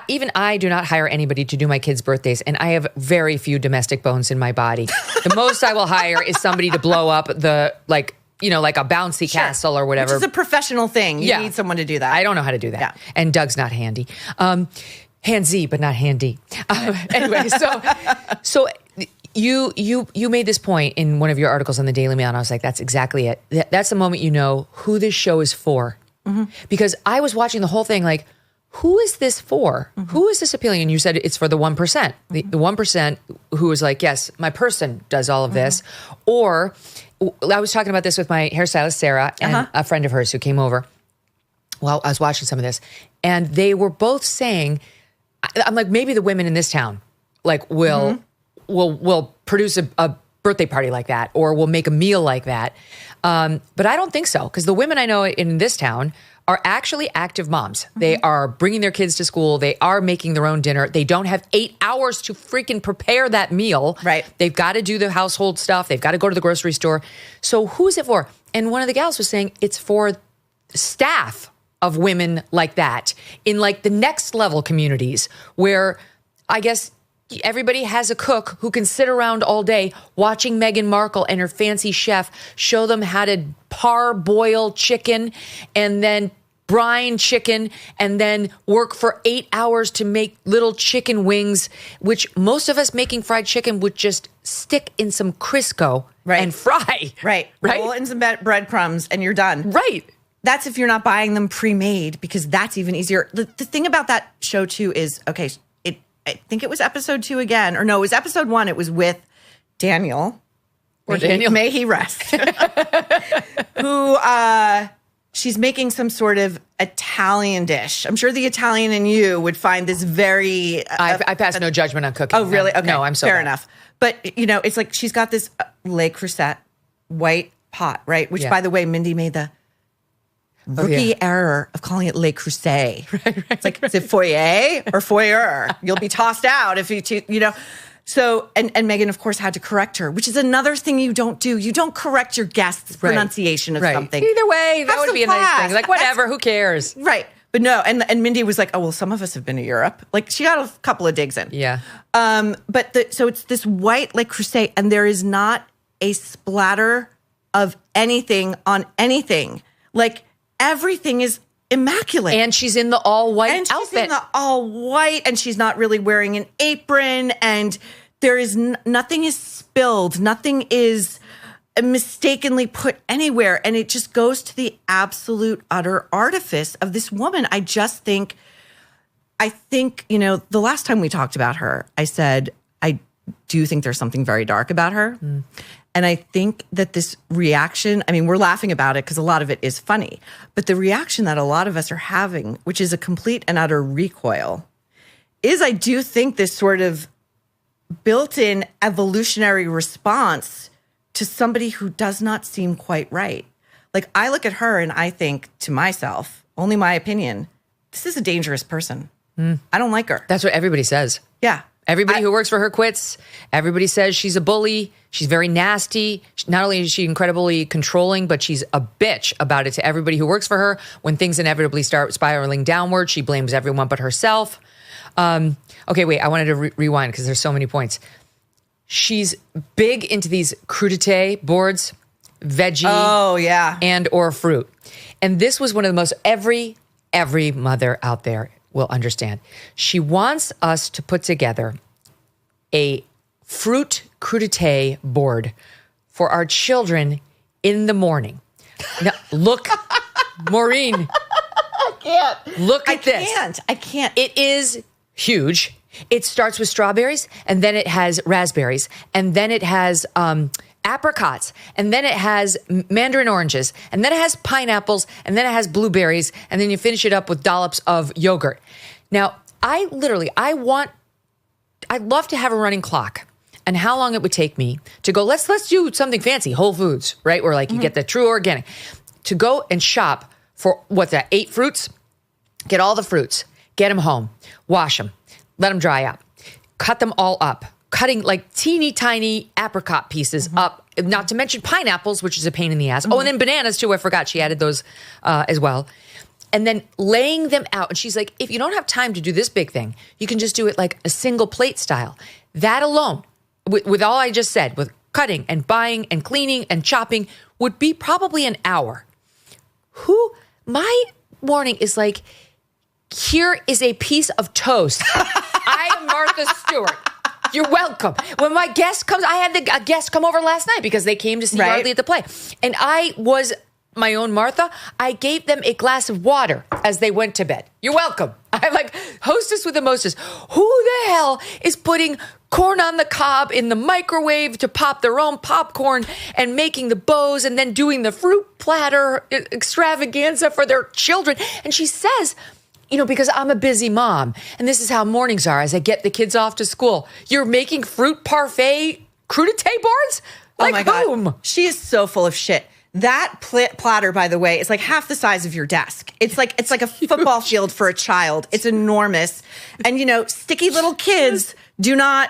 Even I do not hire anybody to do my kids' birthdays, and I have very few domestic bones in my body. The most I will hire is somebody to blow up like a bouncy castle or whatever. Which is a professional thing. You need someone to do that. I don't know how to do that. Yeah. And Doug's not handy. Handsy, but not handy. Anyway, so you made this point in one of your articles on the Daily Mail, and I was like, that's exactly it. That's the moment you know who this show is for. Because I was watching the whole thing like, who is this for? Who is this appealing? And you said it's for the 1%. The 1% who is like, yes, my person does all of this. Or I was talking about this with my hairstylist, Sarah, and a friend of hers who came over. Well, I was watching some of this, and they were both saying, I'm like, maybe the women in this town like will produce a birthday party like that, or will make a meal like that. But I don't think so, because the women I know in this town are actually active moms. They are bringing their kids to school. They are making their own dinner. They don't have 8 hours to freaking prepare that meal. Right. They've got to do the household stuff. They've got to go to the grocery store. So who's it for? And one of the gals was saying it's for staff of women like that in like the next level communities where I guess everybody has a cook who can sit around all day watching Meghan Markle and her fancy chef show them how to parboil chicken and then brine chicken and then work for 8 hours to make little chicken wings, which most of us making fried chicken would just stick in some Crisco and fry. Right. Roll in some breadcrumbs and you're done. Right. That's if you're not buying them pre-made, because that's even easier. The thing about that show too is, okay, I think it was episode 2 again, or no, it was episode 1. It was with Daniel. May he rest. Who, she's making some sort of Italian dish. I'm sure the Italian in you would find this very... I pass no judgment on cooking. Oh, really? Okay. No, I'm so fair bad. enough. But, it's like she's got this Le Creuset white pot, right? Which, by the way, Mindy made the rookie error of calling it Le Creuset. Right. It's like, is it foyer or foyer? You'll be tossed out if you. So, and Megyn, of course, had to correct her, which is another thing you don't do. You don't correct your guest's pronunciation of something. Either way, that would be a nice thing. Like, whatever, who cares? Right. But no, and Mindy was like, oh, well, some of us have been to Europe. Like, she got a couple of digs in. Yeah. So it's this white Le Creuset, and there is not a splatter of anything on anything. Like, everything is immaculate. And she's in the all-white and outfit. She's in the all-white, and she's not really wearing an apron, and there is nothing is spilled. Nothing is mistakenly put anywhere. And it just goes to the absolute utter artifice of this woman. I think, you know, the last time we talked about her, I said, I do think there's something very dark about her. And I think that this reaction, I mean, we're laughing about it because a lot of it is funny, but the reaction that a lot of us are having, which is a complete and utter recoil, is I do think this sort of built-in evolutionary response to somebody who does not seem quite right. Like, I look at her and I think to myself, only my opinion, this is a dangerous person. I don't like her. That's what everybody says. Yeah. Everybody who works for her quits. Everybody says she's a bully. She's very nasty. Not only is she incredibly controlling, but she's a bitch about it to everybody who works for her. When things inevitably start spiraling downward, she blames everyone but herself. Okay, wait, I wanted to rewind because there's so many points. She's big into these crudité boards, veggie, and or fruit. And this was one of the most, every mother out there will understand. She wants us to put together a fruit crudité board for our children in the morning. Now, look, Maureen. I can't. Look at this. I can't. It is huge. It starts with strawberries, and then it has raspberries, and then it has apricots, and then it has mandarin oranges, and then it has pineapples, and then it has blueberries, and then you finish it up with dollops of yogurt. Now, I'd love to have a running clock and how long it would take me to go, let's do something fancy, Whole Foods, right? Where like you get the true organic, to go and shop for 8 fruits, get all the fruits, get them home, wash them, let them dry up, cut them all up, cutting like teeny tiny apricot pieces up, not to mention pineapples, which is a pain in the ass. Oh, and then bananas too. I forgot she added those as well. And then laying them out. And she's like, if you don't have time to do this big thing, you can just do it like a single plate style. That alone, with all I just said, with cutting and buying and cleaning and chopping, would be probably an hour. My morning is like, here is a piece of toast. I am Martha Stewart. You're welcome. When my guest comes, I had a guest come over last night because they came to see Hardly at the Play. And I was my own Martha. I gave them a glass of water as they went to bed. You're welcome. I'm like hostess with the mostest. Who the hell is putting corn on the cob in the microwave to pop their own popcorn and making the bows and then doing the fruit platter extravaganza for their children? And she says, you know, because I'm a busy mom and this is how mornings are as I get the kids off to school. You're making fruit parfait crudité boards? Like, oh my boom. God. She is so full of shit. That platter, by the way, is like half the size of your desk. It's like a football field for a child. It's enormous. And, you know, sticky little kids do not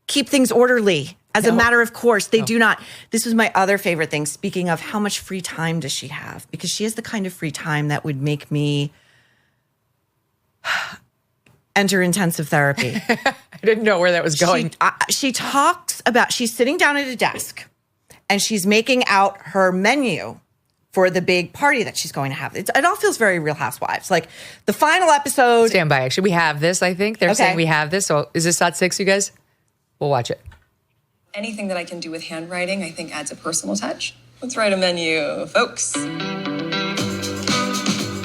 keep things orderly. As a matter of course, they do not. This was my other favorite thing. Speaking of, how much free time does she have? Because she has the kind of free time that would make me enter intensive therapy. I didn't know where that was going. She talks about, she's sitting down at a desk and she's making out her menu for the big party that she's going to have. It all feels very Real Housewives. Like the final episode. Stand by. Actually, we have this, I think. They're saying we have this. So is this at 6, you guys? We'll watch it. Anything that I can do with handwriting, I think adds a personal touch. Let's write a menu, folks.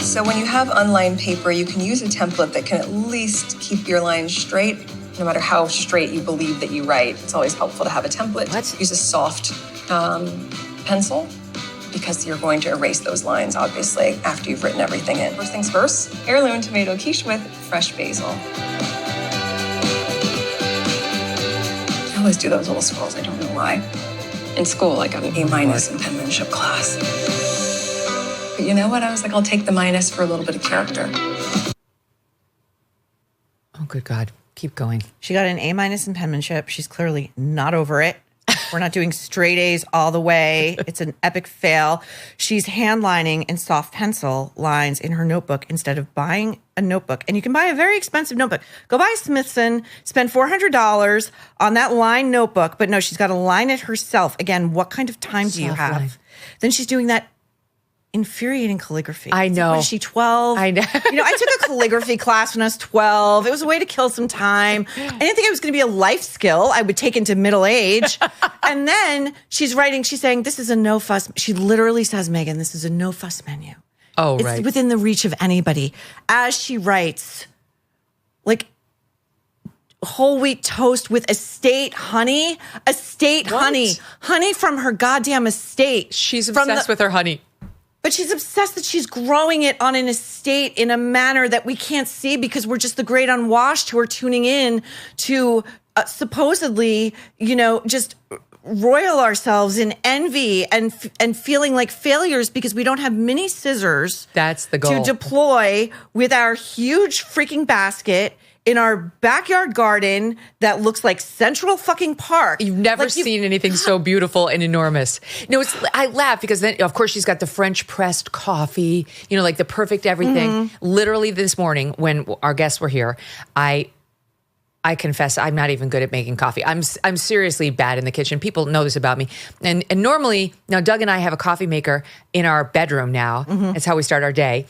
So when you have unlined paper, you can use a template that can at least keep your lines straight, no matter how straight you believe that you write. It's always helpful to have a template. Use a soft pencil, because you're going to erase those lines, obviously, after you've written everything in. First things first, heirloom tomato quiche with fresh basil. I always do those little scrolls, I don't know why. In school, I got an A- in penmanship class. But you know what? I was like, I'll take the minus for a little bit of character. Oh, good God. Keep going. She got an A- in penmanship. She's clearly not over it. We're not doing straight A's all the way. It's an epic fail. She's handlining in soft pencil lines in her notebook instead of buying a notebook. And you can buy a very expensive notebook. Go buy Smithson, spend $400 on that line notebook. But no, she's got to line it herself. Again, what kind of time do you have? Then she's doing that infuriating calligraphy. I know. What is she, 12? I know. I took a calligraphy class when I was 12. It was a way to kill some time. I didn't think it was going to be a life skill I would take into middle age. And then she's saying, this is a no fuss. She literally says, Megyn, this is a no fuss menu. Oh, it's right. within the reach of anybody. As she writes, like, whole wheat toast with estate honey. Honey from her goddamn estate. She's obsessed with her honey. But she's obsessed that she's growing it on an estate in a manner that we can't see because we're just the great unwashed who are tuning in to supposedly, just roil ourselves in envy and feeling like failures because we don't have mini scissors. That's the goal. To deploy with our huge freaking basket in our backyard garden that looks like Central fucking Park. You've never seen anything so beautiful and enormous. No, I laugh because then, of course, she's got the French pressed coffee, like the perfect everything. Mm-hmm. Literally this morning when our guests were here, I confess I'm not even good at making coffee. I'm seriously bad in the kitchen. People know this about me. And normally, now Doug and I have a coffee maker in our bedroom now. Mm-hmm. That's how we start our day.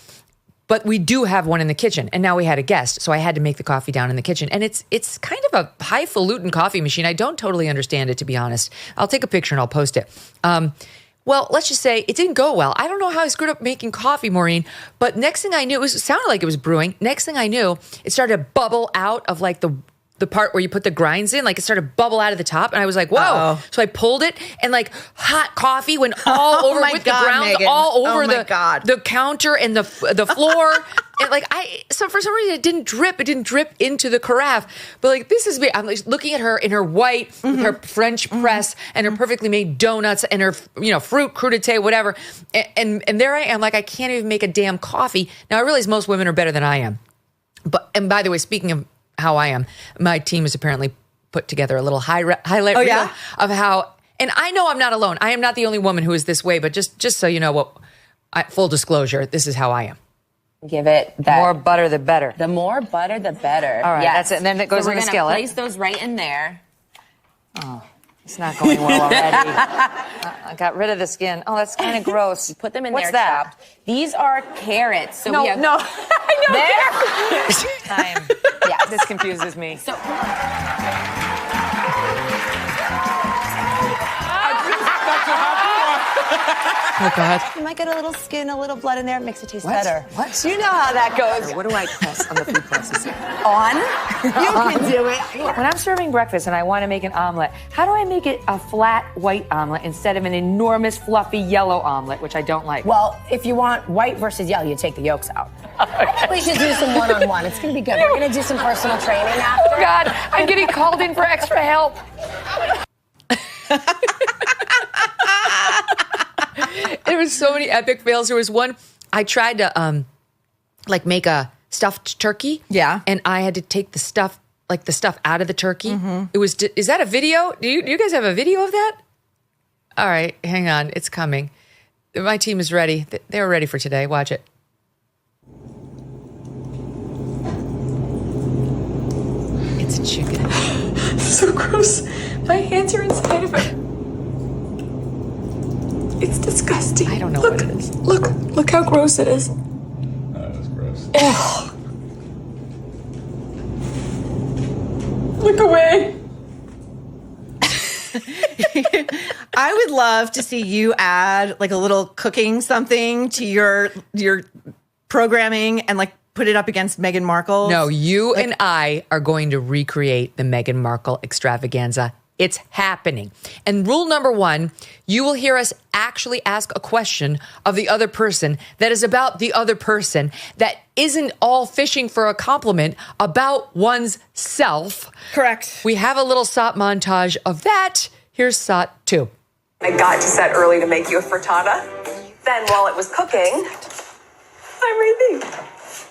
But we do have one in the kitchen, and now we had a guest, so I had to make the coffee down in the kitchen. And it's kind of a highfalutin coffee machine. I don't totally understand it, to be honest. I'll take a picture and I'll post it. Well, let's just say it didn't go well. I don't know how I screwed up making coffee, Maureen, but next thing I knew, it sounded like it was brewing. Next thing I knew, it started to bubble out of like the part where you put the grinds in, like it started to bubble out of the top. And I was like, whoa. Uh-oh. So I pulled it and like hot coffee went all over with the grounds, Megyn. All over the counter and the floor. And like so for some reason it didn't drip. It didn't drip into the carafe. But like, this is me. I'm like looking at her in her white, with her French press and her perfectly made donuts and her, fruit, crudité, whatever. And there I am, like, I can't even make a damn coffee. Now I realize most women are better than I am. And by the way, speaking of how I am, my team has apparently put together a little highlight reel of how, and I know I'm not alone. I am not the only woman who is this way, but just so you know full disclosure, this is how I am. Give it that. More butter, the better. The more butter, the better. All right, that's it. And then it goes in the skillet. We're going to place those right in there. Oh, it's not going well already. I got rid of the skin. Oh, that's kind of gross. Put them in What's there that? chopped. These are carrots. So no. I know. There. Time. Yeah, this confuses me. So. Oh, God. You might get a little skin, a little blood in there. It makes it taste better. What? You know how that goes. What do I press on the food processor? On? You can do it. When I'm serving breakfast and I want to make an omelet, how do I make it a flat white omelet instead of an enormous fluffy yellow omelet, which I don't like? Well, if you want white versus yellow, you take the yolks out. We should do some one-on-one. It's going to be good. We're going to do some personal training after. Oh, God. I'm getting called in for extra help. There was so many epic fails. There was one, I tried to make a stuffed turkey. Yeah. And I had to take the stuff out of the turkey. Mm-hmm. Is that a video? Do you guys have a video of that? All right, hang on. It's coming. My team is ready. They were ready for today. Watch it. It's a chicken. So gross. My hands are inside of it. It's disgusting. I don't know what it is. Look how gross it is. That is gross. Ugh. Look away. I would love to see you add like a little cooking something to your programming and like put it up against Meghan Markle. No, you and I are going to recreate the Meghan Markle extravaganza. It's happening. And rule number 1, you will hear us actually ask a question of the other person that is about the other person, that isn't all fishing for a compliment about one's self. Correct. We have a little SOT montage of that. Here's SOT 2. I got to set early to make you a frittata. Then while it was cooking, I made these.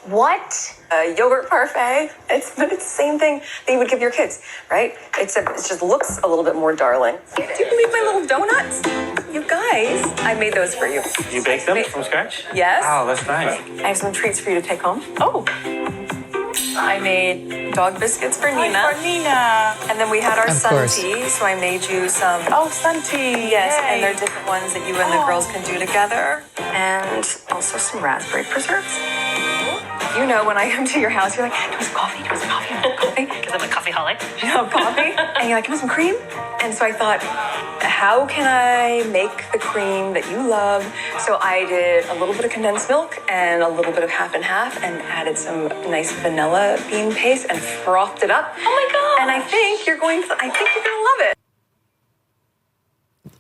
What? A yogurt parfait. But it's the same thing that you would give your kids, right? It just looks a little bit more darling. Do you believe my little donuts? You guys, I made those for you. You baked them from scratch? Yes. Wow, that's nice. I have some treats for you to take home. Oh. I made dog biscuits for Nina. For Nina. And then we had our Of sun course. tea, so I made you some. Oh, sun tea. Yes, Yay. and they're different ones that you and the girls can do together. and also some raspberry preserves. You know, when I come to your house, you're like, do you want some coffee? Do you want some coffee? Coffee? Because I'm a coffeeholic. You know, coffee? And you're like, can I have some cream? And so I thought, how can I make the cream that you love? So I did a little bit of condensed milk and a little bit of half and half and added some nice vanilla bean paste and frothed it up. Oh my God. And I think you're going to love it.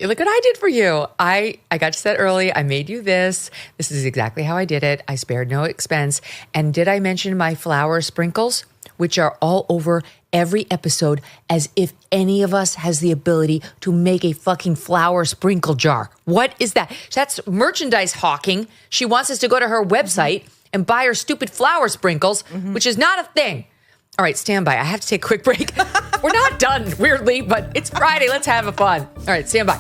Look what I did for you. I got to set early. I made you this. This is exactly how I did it. I spared no expense. And did I mention my flour sprinkles, which are all over every episode, as if any of us has the ability to make a fucking flour sprinkle jar? What is that? That's merchandise hawking. She wants us to go to her website and buy her stupid flour sprinkles, which is not a thing. All right, stand by. I have to take a quick break. We're not done, weirdly, but it's Friday. Let's have a fun. All right, stand by.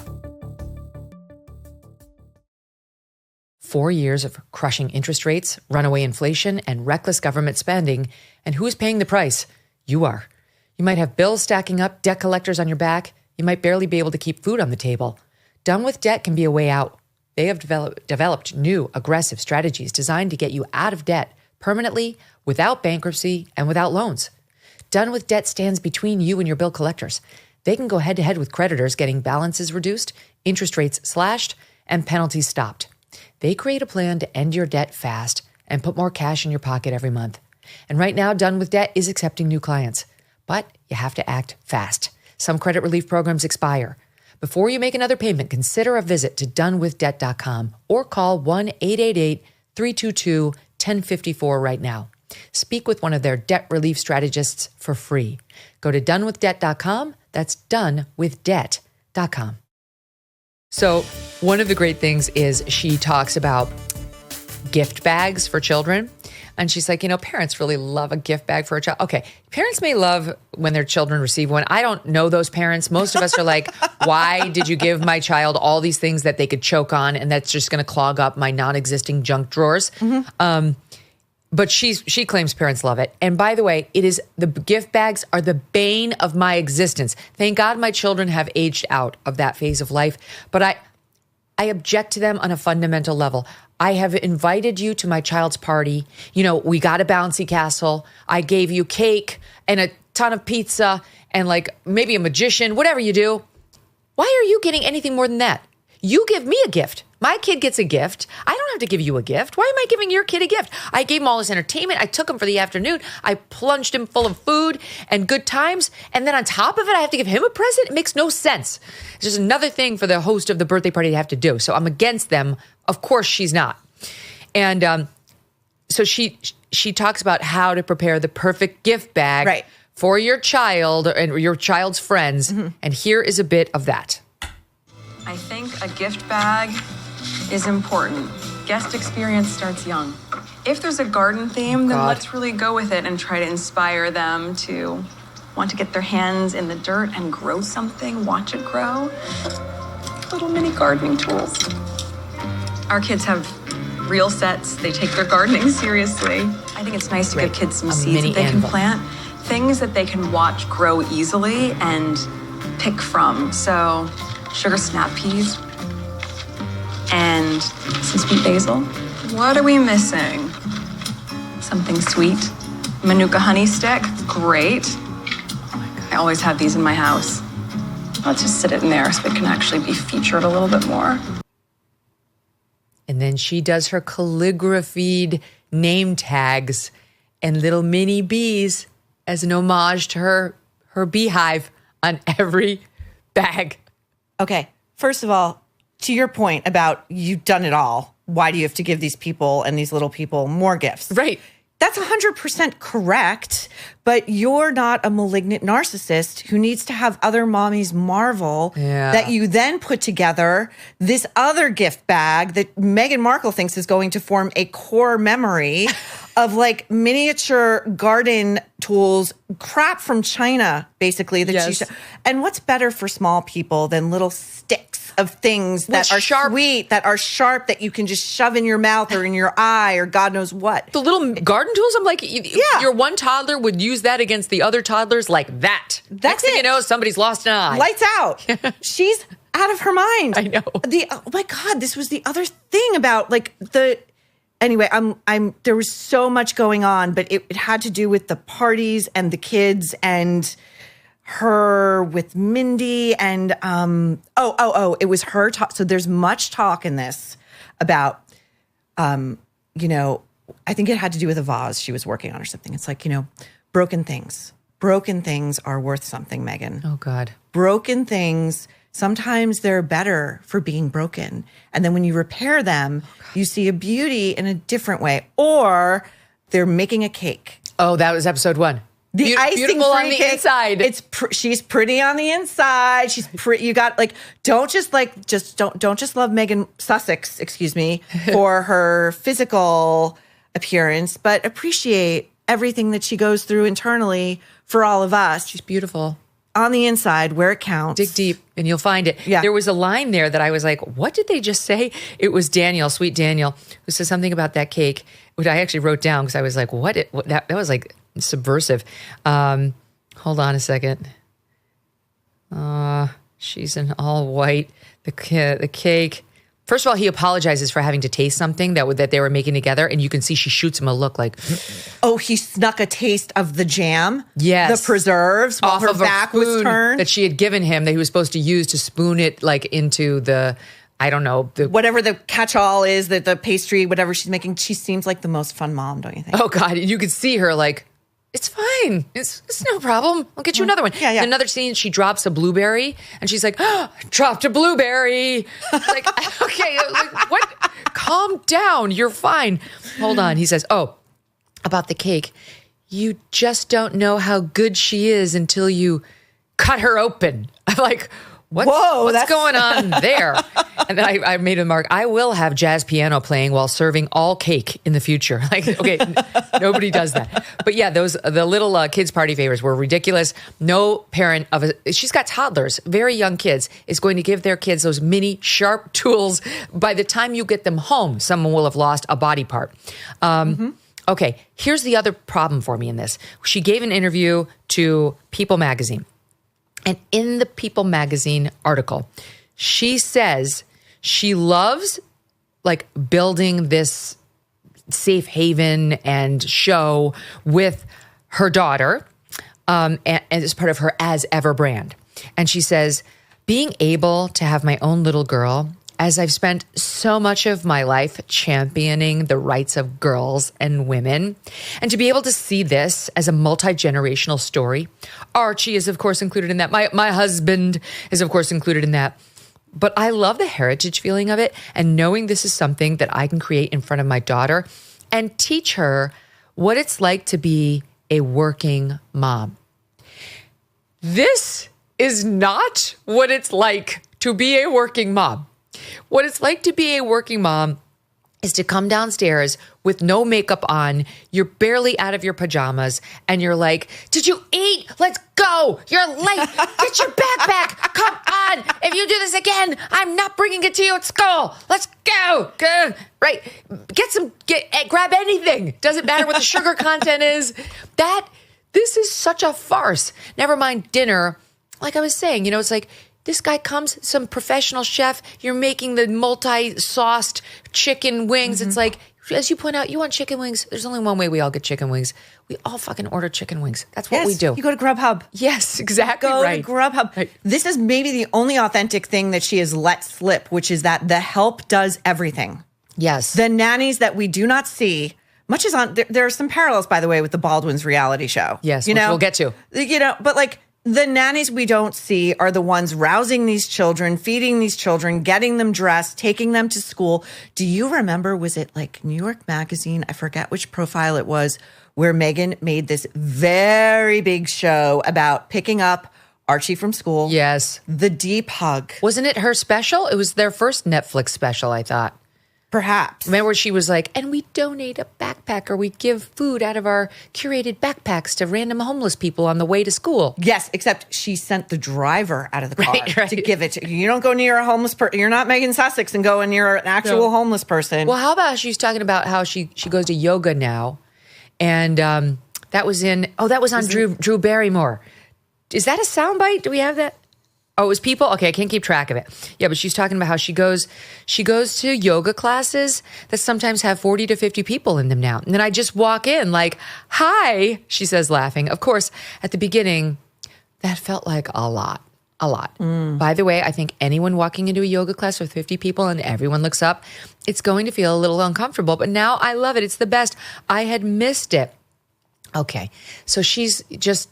4 years of crushing interest rates, runaway inflation, and reckless government spending. And who's paying the price? You are. You might have bills stacking up, debt collectors on your back. You might barely be able to keep food on the table. Done with Debt can be a way out. They have developed new, aggressive strategies designed to get you out of debt permanently, without bankruptcy, and without loans. Done with Debt stands between you and your bill collectors. They can go head-to-head with creditors, getting balances reduced, interest rates slashed, and penalties stopped. They create a plan to end your debt fast and put more cash in your pocket every month. And right now, Done with Debt is accepting new clients. But you have to act fast. Some credit relief programs expire. Before you make another payment, consider a visit to donewithdebt.com or call 1-888-322-1054 right now. Speak with one of their debt relief strategists for free. Go to donewithdebt.com. That's donewithdebt.com. So one of the great things is she talks about gift bags for children. And she's like, parents really love a gift bag for a child. Okay, parents may love when their children receive one. I don't know those parents. Most of us are like, why did you give my child all these things that they could choke on and that's just going to clog up my non-existing junk drawers? But she claims parents love it. And by the way, the gift bags are the bane of my existence. Thank God my children have aged out of that phase of life. But I object to them on a fundamental level. I have invited you to my child's party. We got a bouncy castle. I gave you cake and a ton of pizza and like maybe a magician, whatever you do. Why are you getting anything more than that? You give me a gift. My kid gets a gift. I don't have to give you a gift. Why am I giving your kid a gift? I gave him all this entertainment. I took him for the afternoon. I plunged him full of food and good times. And then on top of it, I have to give him a present? It makes no sense. It's just another thing for the host of the birthday party to have to do. So I'm against them. Of course she's not. And so she talks about how to prepare the perfect gift bag for your child and your child's friends. And here is a bit of that. I think a gift bag is important. Guest experience starts young. If there's a garden theme, then let's really go with it and try to inspire them to want to get their hands in the dirt and grow something, watch it grow. Little mini gardening tools. Our kids have real sets. They take their gardening seriously. I think it's nice to give kids some seeds that they can plant. Things that they can watch grow easily and pick from. So sugar snap peas and some sweet basil. What are we missing? Something sweet. Manuka honey stick, great. I always have these in my house. Let's just sit it in there so it can actually be featured a little bit more. And then she does her calligraphied name tags and little mini bees as an homage to her beehive on every bag. Okay, first of all, to your point about you've done it all, why do you have to give these people and these little people more gifts? Right. That's 100% correct, but you're not a malignant narcissist who needs to have other mommies marvel that you then put together this other gift bag that Meghan Markle thinks is going to form a core memory of like miniature garden tools, crap from China, basically. And what's better for small people than little sticks of things that are sweet, that are sharp, that you can just shove in your mouth or in your eye or God knows what. The little garden tools, I'm like, your one toddler would use that against the other toddlers like that. Next thing you know, somebody's lost an eye. Lights out. She's out of her mind. I know. Oh my God, this was the other thing about anyway, there was so much going on, but it had to do with the parties and the kids and her with Mindy and it was her talk. So there's much talk in this about I think it had to do with a vase she was working on or something. It's like, broken things. Broken things are worth something, Megyn. Oh God. Broken things, sometimes they're better for being broken. And then when you repair them, you see a beauty in a different way. Or they're making a cake. Oh, that was episode 1. The icing beautiful on the cake, inside. She's pretty on the inside. She's pretty. You got don't just love Megan Sussex, excuse me, for her physical appearance, but appreciate everything that she goes through internally for all of us. She's beautiful. On the inside, where it counts. Dig deep and you'll find it. Yeah. There was a line there that I was like, what did they just say? It was Daniel, sweet Daniel, who said something about that cake, which I actually wrote down because I was like, that was like subversive. Hold on a second. She's in all white. The cake. First of all, he apologizes for having to taste something that they were making together, and you can see she shoots him a look like, oh, he snuck a taste of the jam, yes, the preserves, while off her of back was turned, that she had given him that he was supposed to use to spoon it into the, I don't know, whatever the catch-all is, that the pastry, whatever she's making. She seems like the most fun mom, don't you think? Oh God, you could see her like, it's fine. It's no problem. I'll get you another one. Yeah. Another scene, she drops a blueberry and she's like, oh, I dropped a blueberry. Like, okay, what? Calm down. You're fine. Hold on. He says, about the cake. You just don't know how good she is until you cut her open. I'm like, what's going on there? And then I made a mark. I will have jazz piano playing while serving all cake in the future. Like, okay, nobody does that. But yeah, the little kids' party favors were ridiculous. No parent she's got toddlers, very young kids, is going to give their kids those mini sharp tools. By the time you get them home, someone will have lost a body part. Okay, here's the other problem for me in this. She gave an interview to People magazine. And in the People magazine article, she says she loves building this safe haven and show with her daughter, and as part of her As Ever brand. And she says, being able to have my own little girl, as I've spent so much of my life championing the rights of girls and women, and to be able to see this as a multi-generational story. Archie is, of course, included in that. My husband is, of course, included in that. But I love the heritage feeling of it and knowing this is something that I can create in front of my daughter and teach her what it's like to be a working mom. This is not what it's like to be a working mom. What it's like to be a working mom is to come downstairs with no makeup on, you're barely out of your pajamas, and you're like, did you eat? Let's go. You're late. Get your backpack. Come on. If you do this again, I'm not bringing it to you at school. Let's go. Go. Right. Grab anything. Doesn't matter what the sugar content is. This is such a farce. Never mind dinner. Like I was saying, it's like, this guy comes, some professional chef, you're making the multi-sauced chicken wings. Mm-hmm. It's like, as you point out, you want chicken wings. There's only one way we all get chicken wings. We all fucking order chicken wings. That's what we do. You go to Grubhub. Yes, exactly right. Go to Grubhub. Right. This is maybe the only authentic thing that she has let slip, which is that the help does everything. Yes. The nannies that we do not see, much as on, there are some parallels, by the way, with the Baldwins reality show. Yes, which we'll get to. But the nannies we don't see are the ones rousing these children, feeding these children, getting them dressed, taking them to school. Do you remember, was it New York Magazine? I forget which profile it was, where Megyn made this very big show about picking up Archie from school. Yes. The deep hug. Wasn't it her special? It was their first Netflix special, I thought. Perhaps. Remember she was like, and we donate a backpack or we give food out of our curated backpacks to random homeless people on the way to school. Yes, except she sent the driver out of the car to give it to you. You don't go near a homeless person. You're not Megan Sussex and go near an actual homeless person. Well, how about she's talking about how she goes to yoga now. And that was on Drew Barrymore. Is that a soundbite? Do we have that? Oh, it was people? Okay, I can't keep track of it. Yeah, but she's talking about how she goes to yoga classes that sometimes have 40 to 50 people in them now. And then I just walk in like, hi, she says, laughing. Of course, at the beginning, that felt like a lot. By the way, I think anyone walking into a yoga class with 50 people and everyone looks up, it's going to feel a little uncomfortable. But now I love it. It's the best. I had missed it. Okay, so she's just,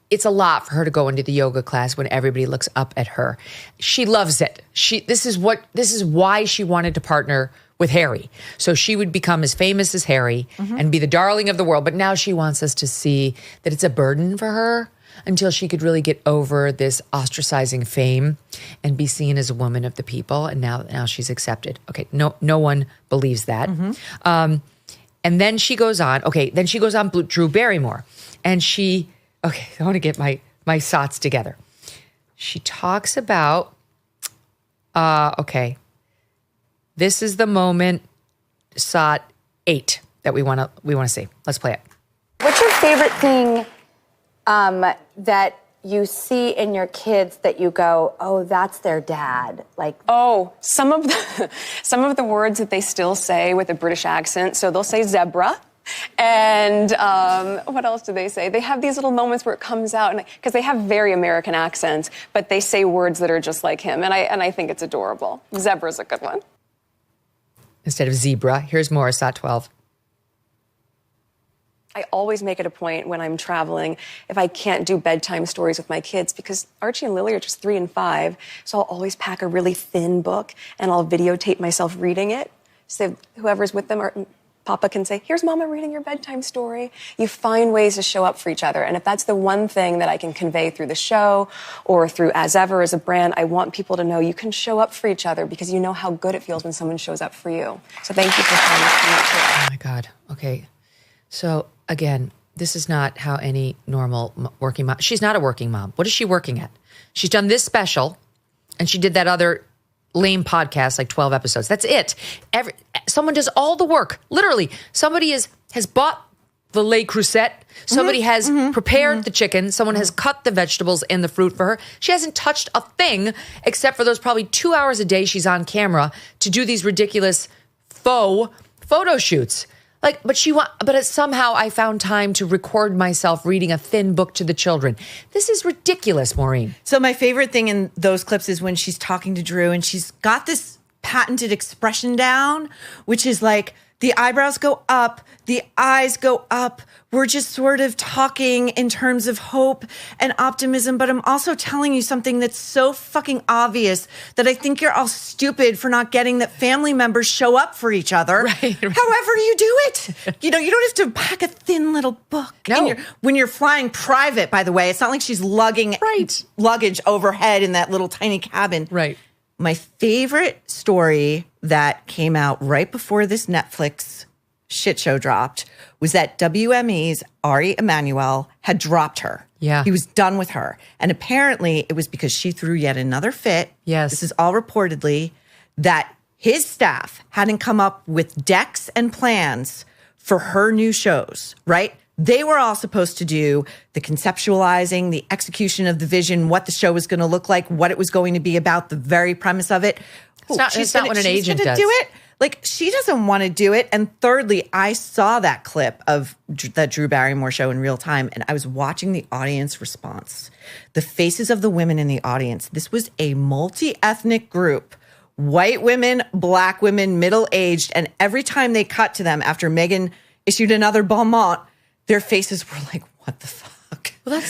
it's a lot for her to go into the yoga class when everybody looks up at her. She loves it. This is why she wanted to partner with Harry. So she would become as famous as Harry and be the darling of the world. But now she wants us to see that it's a burden for her until she could really get over this ostracizing fame and be seen as a woman of the people. And now she's accepted. Okay, no one believes that. And then she goes on. Okay, then she goes on Drew Barrymore, and okay, I want to get my thoughts together. She talks about, okay, this is the moment, SOT 8, that we want to see. Let's play it. What's your favorite thing that you see in your kids that you go, oh, that's their dad? Like, oh, some of the words that they still say with a British accent. So they'll say zebra. And what else do they say? They have these little moments where it comes out, because they have very American accents, but they say words that are just like him, and I think it's adorable. Zebra's a good one. Instead of zebra, here's more, SOT 12. I always make it a point when I'm traveling, if I can't do bedtime stories with my kids, because Archie and Lily are just 3 and 5, so I'll always pack a really thin book, and I'll videotape myself reading it, so whoever's with them, or Papa can say, here's Mama reading your bedtime story. You find ways to show up for each other. And if that's the one thing that I can convey through the show or through As Ever as a brand, I want people to know you can show up for each other because you know how good it feels when someone shows up for you. So thank you for sharing this to me. Oh my God. Okay. So again, this is not how any normal working mom, she's not a working mom. What is she working at? She's done this special and she did that other lame podcast, like 12 episodes. That's it. Someone does all the work. Literally, somebody has bought the Le Creuset. Somebody has prepared the chicken. Someone has cut the vegetables and the fruit for her. She hasn't touched a thing except for those probably 2 hours a day she's on camera to do these ridiculous faux photo shoots. But somehow I found time to record myself reading a thin book to the children. This is ridiculous, Maureen. So my favorite thing in those clips is when she's talking to Drew and she's got this patented expression down, which is like the eyebrows go up, the eyes go up. We're just sort of talking in terms of hope and optimism, but I'm also telling you something that's so fucking obvious that I think you're all stupid for not getting that family members show up for each other. Right. However you do it. You don't have to pack a thin little book. No. When you're flying private, by the way, it's not like she's lugging luggage overhead in that little tiny cabin. Right. My favorite story that came out right before this Netflix shit show dropped was that WME's Ari Emanuel had dropped her. Yeah. He was done with her. And apparently it was because she threw yet another fit. Yes. This is all reportedly that his staff hadn't come up with decks and plans for her new shows, right? They were all supposed to do the conceptualizing, the execution of the vision, what the show was going to look like, what it was going to be about, the very premise of it. It's not what an agent does. Do it. Like, she doesn't want to do it. And thirdly, I saw that clip of that Drew Barrymore show in real time, and I was watching the audience response. The faces of the women in the audience. This was a multi-ethnic group. White women, black women, middle-aged. And every time they cut to them after Megyn issued another Beaumont, their faces were like, what the fuck? Well,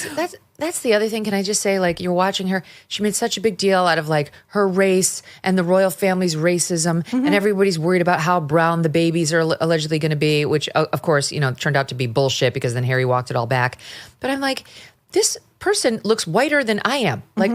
that's the other thing. Can I just say, like, you're watching her. She made such a big deal out of like her race and the royal family's racism, and everybody's worried about how brown the babies are allegedly going to be, which of course, turned out to be bullshit because then Harry walked it all back. But I'm like, this person looks whiter than I am. Like,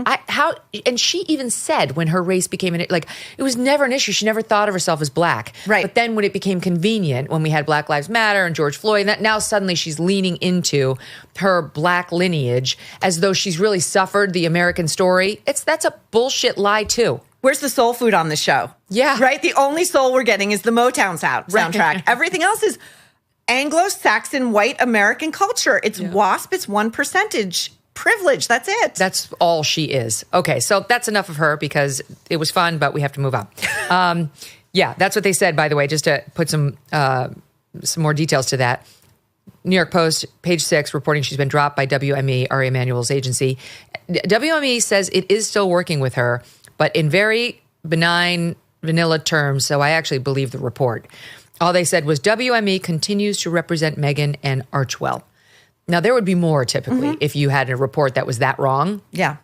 and she even said when her race became it was never an issue. She never thought of herself as black. Right. But then when it became convenient, when we had Black Lives Matter and George Floyd, now suddenly she's leaning into her black lineage as though she's really suffered the American story. That's a bullshit lie too. Where's the soul food on the show? Yeah. Right? The only soul we're getting is the Motown soundtrack. Right. Everything else is Anglo-Saxon white American culture. It's WASP. It's one percentage privilege. That's it. That's all she is. Okay, so that's enough of her because it was fun, but we have to move on. Yeah, that's what they said, by the way, just to put some more details to that. New York Post, page 6, reporting she's been dropped by WME, Ari Emanuel's agency. WME says it is still working with her, but in very benign, vanilla terms, so I actually believe the report. All they said was WME continues to represent Megyn and Archewell. Now, there would be more typically if you had a report that was that wrong. Yeah.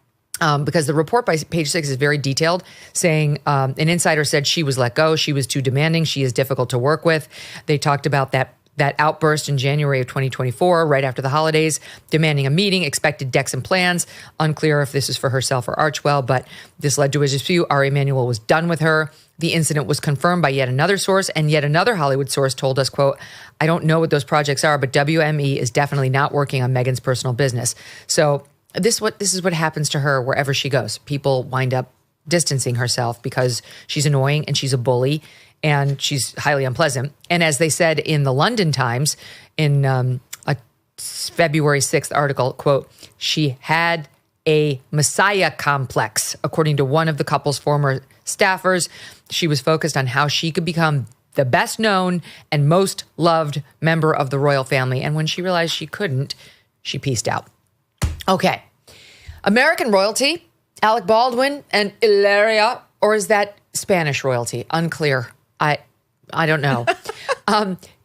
Because the report by page 6 is very detailed, saying an insider said she was let go. She was too demanding. She is difficult to work with. They talked about that outburst in January of 2024, right after the holidays, demanding a meeting, expected decks and plans. Unclear if this is for herself or Archewell, but this led to a dispute. Ari Emanuel was done with her. The incident was confirmed by yet another source, and yet another Hollywood source told us, quote, I don't know what those projects are, but WME is definitely not working on Megyn's personal business. So this is what happens to her wherever she goes. People wind up distancing herself because she's annoying and she's a bully and she's highly unpleasant. And as they said in the London Times in a February 6th article, quote, she had a messiah complex. According to one of the couple's former staffers, she was focused on how she could become the best known and most loved member of the royal family. And when she realized she couldn't, she peaced out. Okay. American royalty, Alec Baldwin and Hilaria, or is that Spanish royalty? Unclear. I don't know.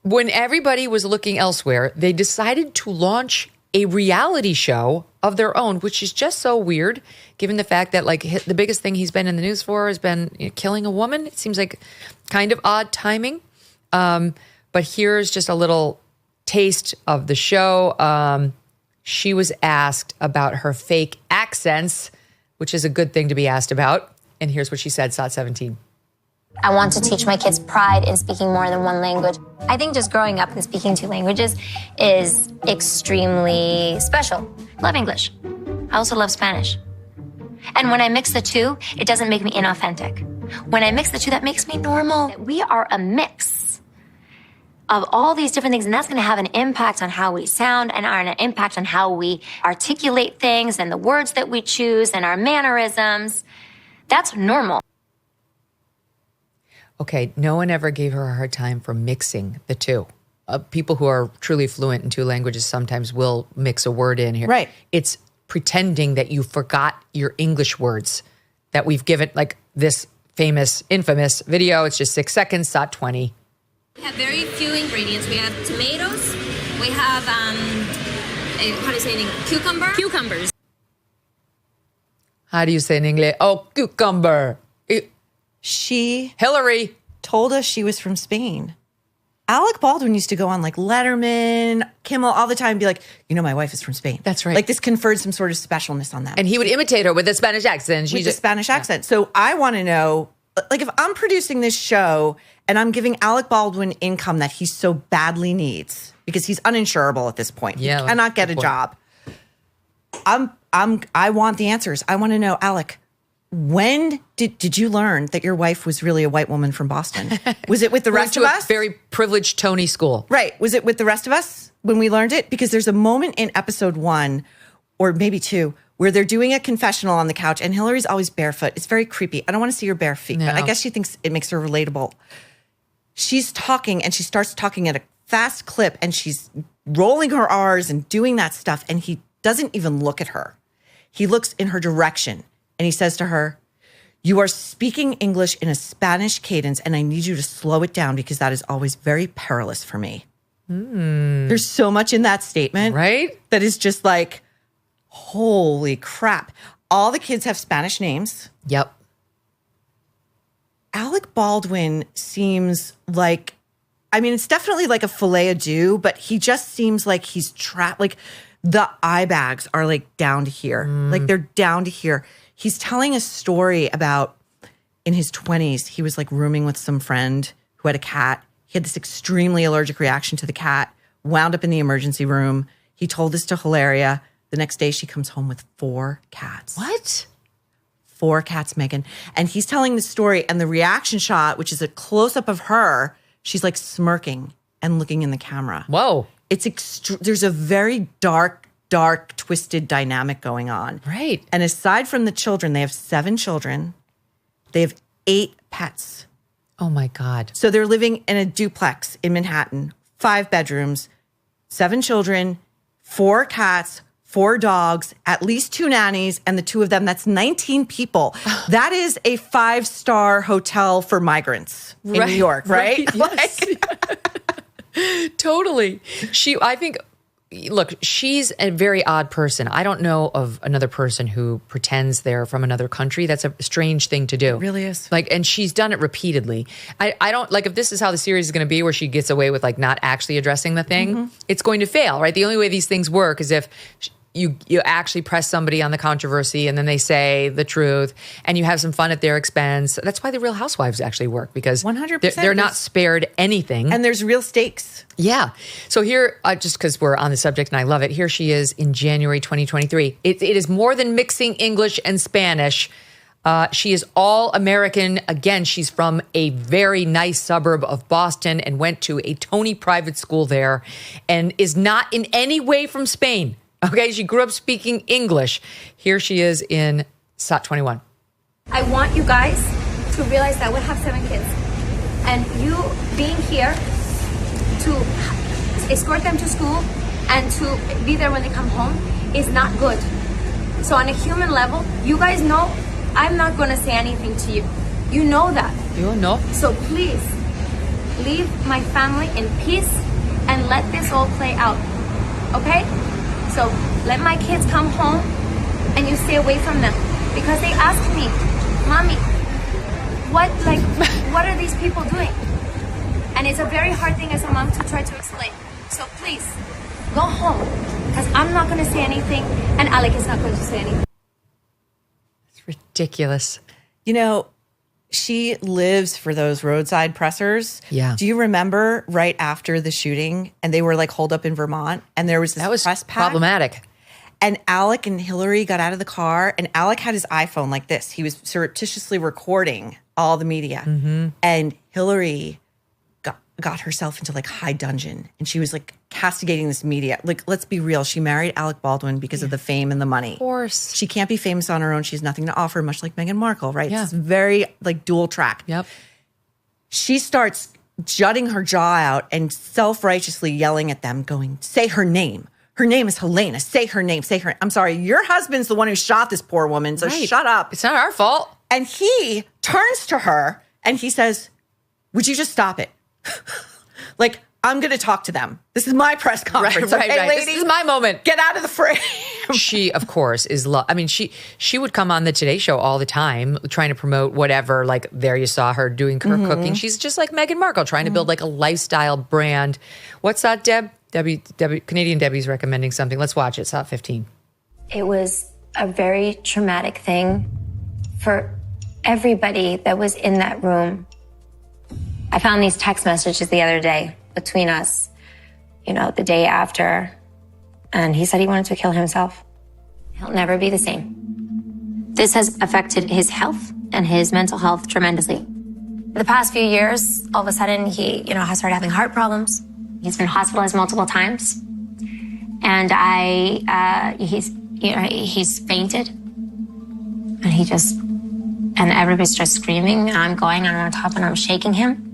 When everybody was looking elsewhere, they decided to launch a reality show of their own, which is just so weird, given the fact that like the biggest thing he's been in the news for has been killing a woman. It seems like kind of odd timing. But here's just a little taste of the show. She was asked about her fake accents, which is a good thing to be asked about. And here's what she said, SOT 17. I want to teach my kids pride in speaking more than one language. I think just growing up and speaking 2 languages is extremely special. I love English. I also love Spanish. And when I mix the two, it doesn't make me inauthentic. When I mix the two, that makes me normal. We are a mix of all these different things, and that's going to have an impact on how we sound and an impact on how we articulate things and the words that we choose and our mannerisms. That's normal. Okay, no one ever gave her a hard time for mixing the two. People who are truly fluent in 2 languages sometimes will mix a word in here. Right. It's pretending that you forgot your English words that we've given, like this infamous video. It's just 6 seconds, SOT 20. We have very few ingredients. We have tomatoes. We have, how do you say it in English? Cucumbers. How do you say in English? Oh, cucumber. Hillary told us she was from Spain. Alec Baldwin used to go on like Letterman, Kimmel all the time and be like, my wife is from Spain. That's right. Like this conferred some sort of specialness on that. And he would imitate her with a Spanish accent. With a Spanish accent. So I want to know, like if I'm producing this show and I'm giving Alec Baldwin income that he so badly needs because he's uninsurable at this point. He cannot get a job. I want the answers. I want to know, Alec, when did you learn that your wife was really a white woman from Boston? Was it with the rest of us? Very privileged Tony school. Right. Was it with the rest of us when we learned it? Because there's a moment in episode 1 or maybe 2 where they're doing a confessional on the couch and Hillary's always barefoot. It's very creepy. I don't want to see her bare feet, but I guess she thinks it makes her relatable. She's talking and she starts talking at a fast clip and she's rolling her R's and doing that stuff. And he doesn't even look at her. He looks in her direction. And he says to her, you are speaking English in a Spanish cadence, and I need you to slow it down because that is always very perilous for me. There's so much in that statement. Right? That is just like, holy crap. All the kids have Spanish names. Yep. Alec Baldwin seems like, it's definitely like a filet-o-deux, but he just seems like he's trapped. Like the eye bags are like down to here. Like they're down to here. He's telling a story about in his 20s, he was like rooming with some friend who had a cat. He had this extremely allergic reaction to the cat, wound up in the emergency room. He told this to Hilaria. The next day she comes home with 4 cats. What? 4 cats, Megyn. And he's telling the story and the reaction shot, which is a close-up of her, she's like smirking and looking in the camera. Whoa. There's a very dark dark, twisted dynamic going on. Right. And aside from the children, they have 7 children. They have 8 pets. Oh my God. So they're living in a duplex in Manhattan, 5 bedrooms, 7 children, 4 cats, 4 dogs, at least 2 nannies, and the 2 of them, that's 19 people. That is a 5-star hotel for migrants in New York, right? Yes. Totally. I think, look, she's a very odd person. I don't know of another person who pretends they're from another country. That's a strange thing to do. It really is. And she's done it repeatally. I don't, if this is how the series is going to be, where she gets away with not actually addressing the thing, it's going to fail, right? The only way these things work is if you actually press somebody on the controversy and then they say the truth and you have some fun at their expense. That's why the Real Housewives actually work, because 100%. They're not spared anything. And there's real stakes. Yeah. So here, just because we're on the subject and I love it, here she is in January 2023. It is more than mixing English and Spanish. She is all American. Again, she's from a very nice suburb of Boston and went to a Tony private school there and is not in any way from Spain. Okay, she grew up speaking English. Here she is in SOT 21. I want you guys to realize that we have 7 kids. And you being here to escort them to school and to be there when they come home is not good. So on a human level, you guys know I'm not going to say anything to you. You know that. You know. So please, leave my family in peace and let this all play out. Okay? So let my kids come home and you stay away from them. Because they ask me, Mommy, what are these people doing? And it's a very hard thing as a mom to try to explain. So please, go home. Because I'm not going to say anything and Alec is not going to say anything. It's ridiculous. She lives for those roadside pressers. Yeah. Do you remember right after the shooting and they were holed up in Vermont and there was this press pack? Problematic. And Alec and Hillary got out of the car and Alec had his iPhone like this. He was surreptitiously recording all the media. Mm-hmm. And Hillary got herself into high dudgeon and she was castigating this media. Let's be real. She married Alec Baldwin because of the fame and the money. Of course. She can't be famous on her own. She has nothing to offer, much like Meghan Markle, right? Yeah. It's very dual track. Yep. She starts jutting her jaw out and self-righteously yelling at them, going, say her name. Her name is Helena. Say her name. Say her. I'm sorry. Your husband's the one who shot this poor woman. So shut up. It's not our fault. And he turns to her and he says, would you just stop it? I'm going to talk to them. This is my press conference. Right. Lady, this is my moment. Get out of the frame. She, of course, is she would come on the Today Show all the time trying to promote whatever. There you saw her doing her cooking. She's just like Meghan Markle, trying to build a lifestyle brand. What's that, Deb? Canadian Debbie's recommending something. Let's watch it. SOT 15. It was a very traumatic thing for everybody that was in that room. I found these text messages the other day between us, the day after, and he said he wanted to kill himself. He'll never be the same. This has affected his health and his mental health tremendously. The past few years, all of a sudden, he, has started having heart problems. He's been hospitalized multiple times, and he's fainted, and everybody's just screaming, and I'm going on top and I'm shaking him.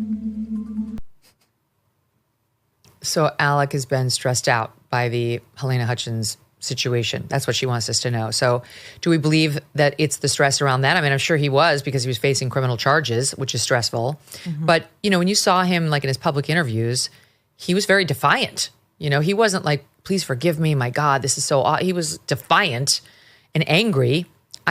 So Alec has been stressed out by the Helena Hutchins situation. That's what she wants us to know. So do we believe that it's the stress around that? I mean, I'm sure he was, because he was facing criminal charges, which is stressful. Mm-hmm. But, when you saw him in his public interviews, he was very defiant. He wasn't please forgive me. My God, this is so odd. He was defiant and angry.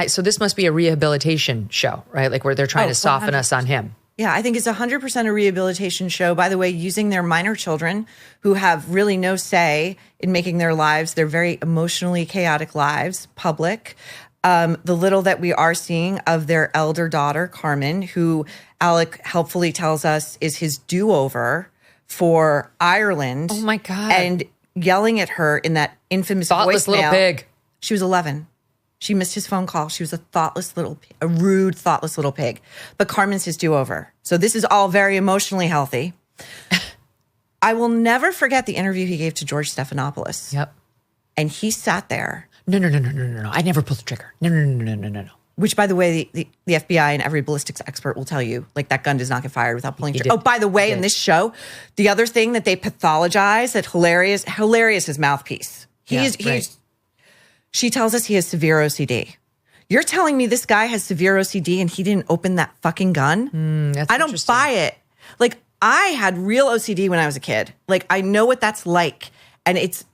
So this must be a rehabilitation show, right? Where they're trying to soften 100%. us on him. Yeah, I think it's 100% a rehabilitation show. By the way, using their minor children who have really no say in making their lives, their very emotionally chaotic lives, public. The little that we are seeing of their elder daughter, Carmen, who Alec helpfully tells us is his do-over for Ireland. Oh, my God. And yelling at her in that infamous thoughtless voicemail. Little pig. She was 11. She missed his phone call. She was a rude, thoughtless little pig. But Carmen's his do-over. So this is all very emotionally healthy. I will never forget the interview he gave to George Stephanopoulos. Yep. And he sat there. No. I never pulled the trigger. No. Which, by the way, the FBI and every ballistics expert will tell you, like, that gun does not get fired without pulling the trigger. Oh, by the way, in this show, the other thing that they pathologize that Hilarious his mouthpiece. She tells us he has severe OCD. You're telling me this guy has severe OCD and he didn't open that fucking gun? I don't buy it. Like, I had real OCD when I was a kid. Like, I know what that's like. And it's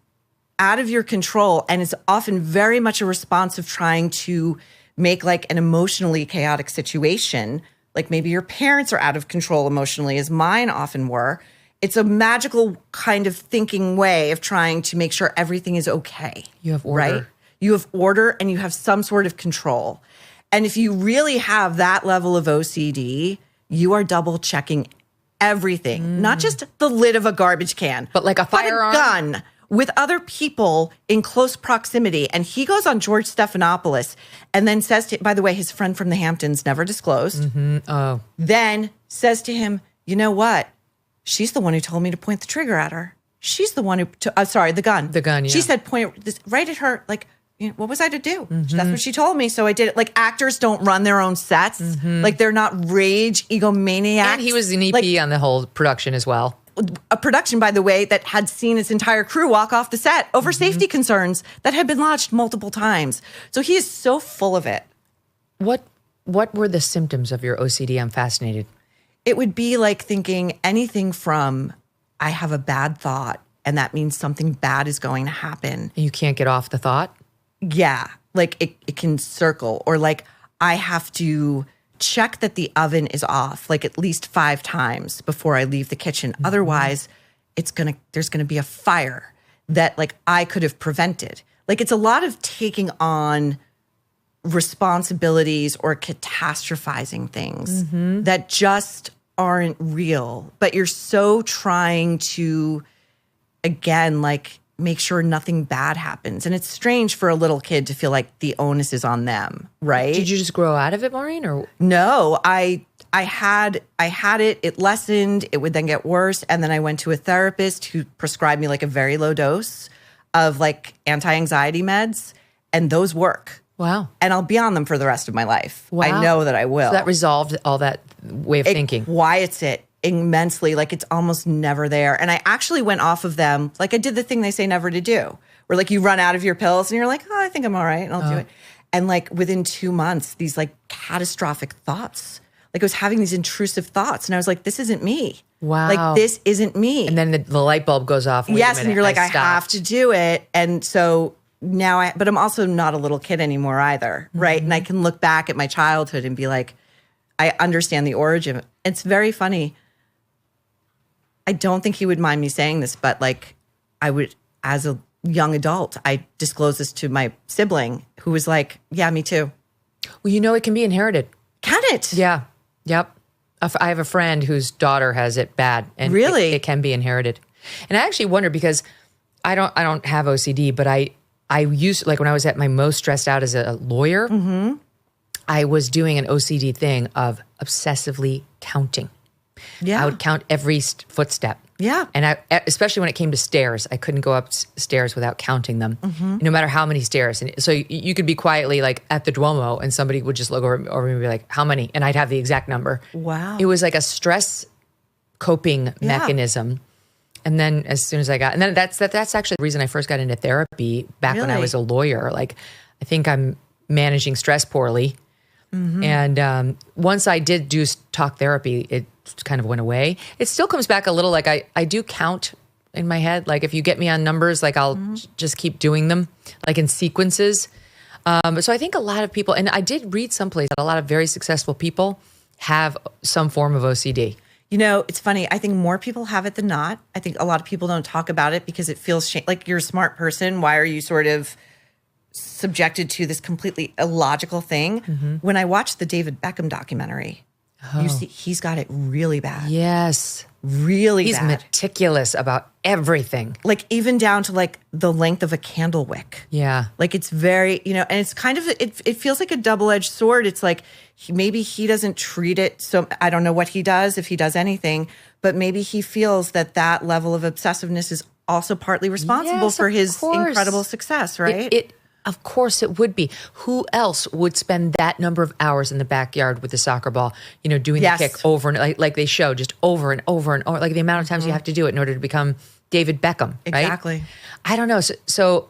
out of your control. And it's often very much a response of trying to make like an emotionally chaotic situation. Like maybe your parents are out of control emotionally, as mine often were. It's a magical kind of thinking way of trying to make sure everything is okay. You have order. Right? You have order and you have some sort of control. And if you really have that level of OCD, you are double checking everything, not just the lid of a garbage can, but like a firearm, but a gun with other people in close proximity. And he goes on George Stephanopoulos and then says to, by the way, his friend from the Hamptons, never disclosed, then says to him, you know what? She's the one who told me to point the trigger at her. She's the one who, the gun. The gun, yeah. She said, point this right at her, like, you know, what was I to do? That's what she told me. So I did it. Like, actors don't run their own sets. Like, they're not rage egomaniacs. And he was an EP on the whole production as well. A production, by the way, that had seen its entire crew walk off the set over safety concerns that had been lodged multiple times. So he is so full of it. What were the symptoms of your OCD? I'm fascinated. It would be like thinking anything from, I have a bad thought, and that means something bad is going to happen. And you can't get off the thought? Yeah. Like it can circle. Or like, I have to check that the oven is off like at least 5 times before I leave the kitchen. Otherwise, there's gonna be a fire that like I could have prevented. Like, it's a lot of taking on responsibilities or catastrophizing things that just aren't real. But you're so trying to, again, like, make sure nothing bad happens. And it's strange for a little kid to feel like the onus is on them, right? Did you just grow out of it, Maureen? Or no, I had it, it lessened, it would then get worse. And then I went to a therapist who prescribed me like a very low dose of like anti-anxiety meds, and those work. Wow. And I'll be on them for the rest of my life. Wow. I know that I will. So that resolved all that way of thinking. It quiets it immensely. Like, it's almost never there. And I actually went off of them. Like, I did the thing they say never to do, where like you run out of your pills and you're like, oh, I think I'm all right, and I'll do it. And like within 2 months, these like catastrophic thoughts, like I was having these intrusive thoughts, and I was like, this isn't me. Wow. Like, this isn't me. And then the light bulb goes off. Yes, and you're like, I have to do it. And so now but I'm also not a little kid anymore either, right? And I can look back at my childhood and be like, I understand the origin. It's very funny. I don't think he would mind me saying this, but like, I would, as a young adult, I disclosed this to my sibling, who was like, yeah, me too. Well, you know, it can be inherited. Can it? Yeah. Yep. I have a friend whose daughter has it bad. And really? It can be inherited. And I actually wonder, because I don't have OCD, but I used, like when I was at my most stressed out as a lawyer, I was doing an OCD thing of obsessively counting. Yeah. I would count every footstep. Yeah. And especially when it came to stairs, I couldn't go upstairs without counting them, no matter how many stairs. And so you could be quietly like at the Duomo and somebody would just look over me and be like, how many? And I'd have the exact number. Wow. It was like a stress coping mechanism. And then as soon as and then that's actually the reason I first got into therapy back when I was a lawyer. Like, I think I'm managing stress poorly. And once I did do talk therapy, it kind of went away. It still comes back a little. Like I do count in my head. Like, if you get me on numbers, like I'll just keep doing them, like in sequences. So I think a lot of people, and I did read someplace that a lot of very successful people have some form of OCD. You know, it's funny. I think more people have it than not. I think a lot of people don't talk about it because it feels like you're a smart person. Why are you sort of subjected to this completely illogical thing? When I watched the David Beckham documentary, you see he's got it really bad. Yes. Really He's bad. meticulous about everything. Like, even down to like the length of a candle wick. Yeah. Like, it's very, you know, and it's kind of, it feels like a double-edged sword. It's like, maybe he doesn't treat it so, I don't know what he does, if he does anything, but maybe he feels that level of obsessiveness is also partly responsible Yes, for of his course. incredible success, right? Of course it would be. Who else would spend that number of hours in the backyard with the soccer ball, doing Yes. the kick over and like they show, just over and over and over, like the amount of times you have to do it in order to become David Beckham, right? Exactly. I don't know. So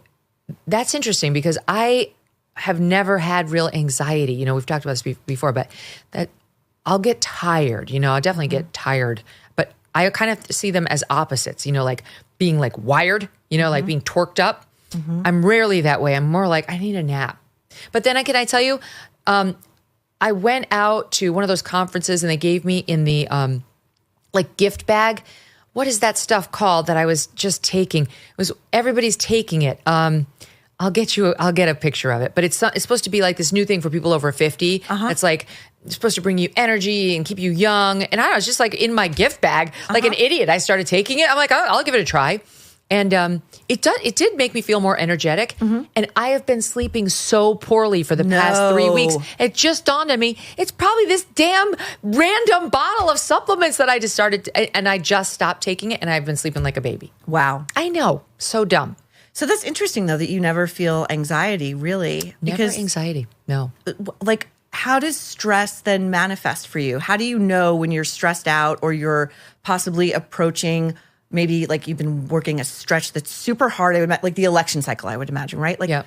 that's interesting because I have never had real anxiety. We've talked about this before, but that I'll get tired. I'll definitely get tired, but I kind of see them as opposites, like being like wired, like being torqued up. I'm rarely that way. I'm more like, I need a nap. But then I tell you, I went out to one of those conferences and they gave me in the like gift bag. What is that stuff called that I was just taking? Everybody's taking it. I'll get a picture of it. But it's supposed to be like this new thing for people over 50. It's like it's supposed to bring you energy and keep you young. And I was just like in my gift bag, like an idiot. I started taking it. I'm like, I'll give it a try. And it did make me feel more energetic. And I have been sleeping so poorly for the past 3 weeks. It just dawned on me, it's probably this damn random bottle of supplements that I just started, and I just stopped taking it, and I've been sleeping like a baby. Wow. I know. So dumb. So that's interesting, though, that you never feel anxiety, really. Never anxiety. No. Like, how does stress then manifest for you? How do you know when you're stressed out or you're possibly approaching maybe like you've been working a stretch that's super hard, like the election cycle, I would imagine, right? Like,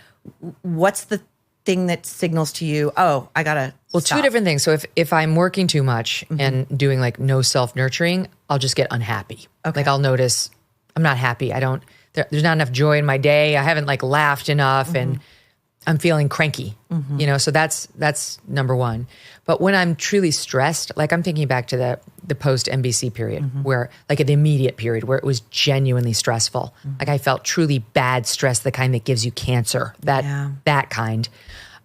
what's the thing that signals to you, oh, I gotta stop? Two different things. So if I'm working too much and doing like no self-nurturing, I'll just get unhappy. Okay. Like I'll notice I'm not happy. There's not enough joy in my day. I haven't like laughed enough and I'm feeling cranky, so that's number one. But when I'm truly stressed, like I'm thinking back to the post NBC period where like the immediate period where it was genuinely stressful. Like I felt truly bad stress, the kind that gives you cancer, that kind.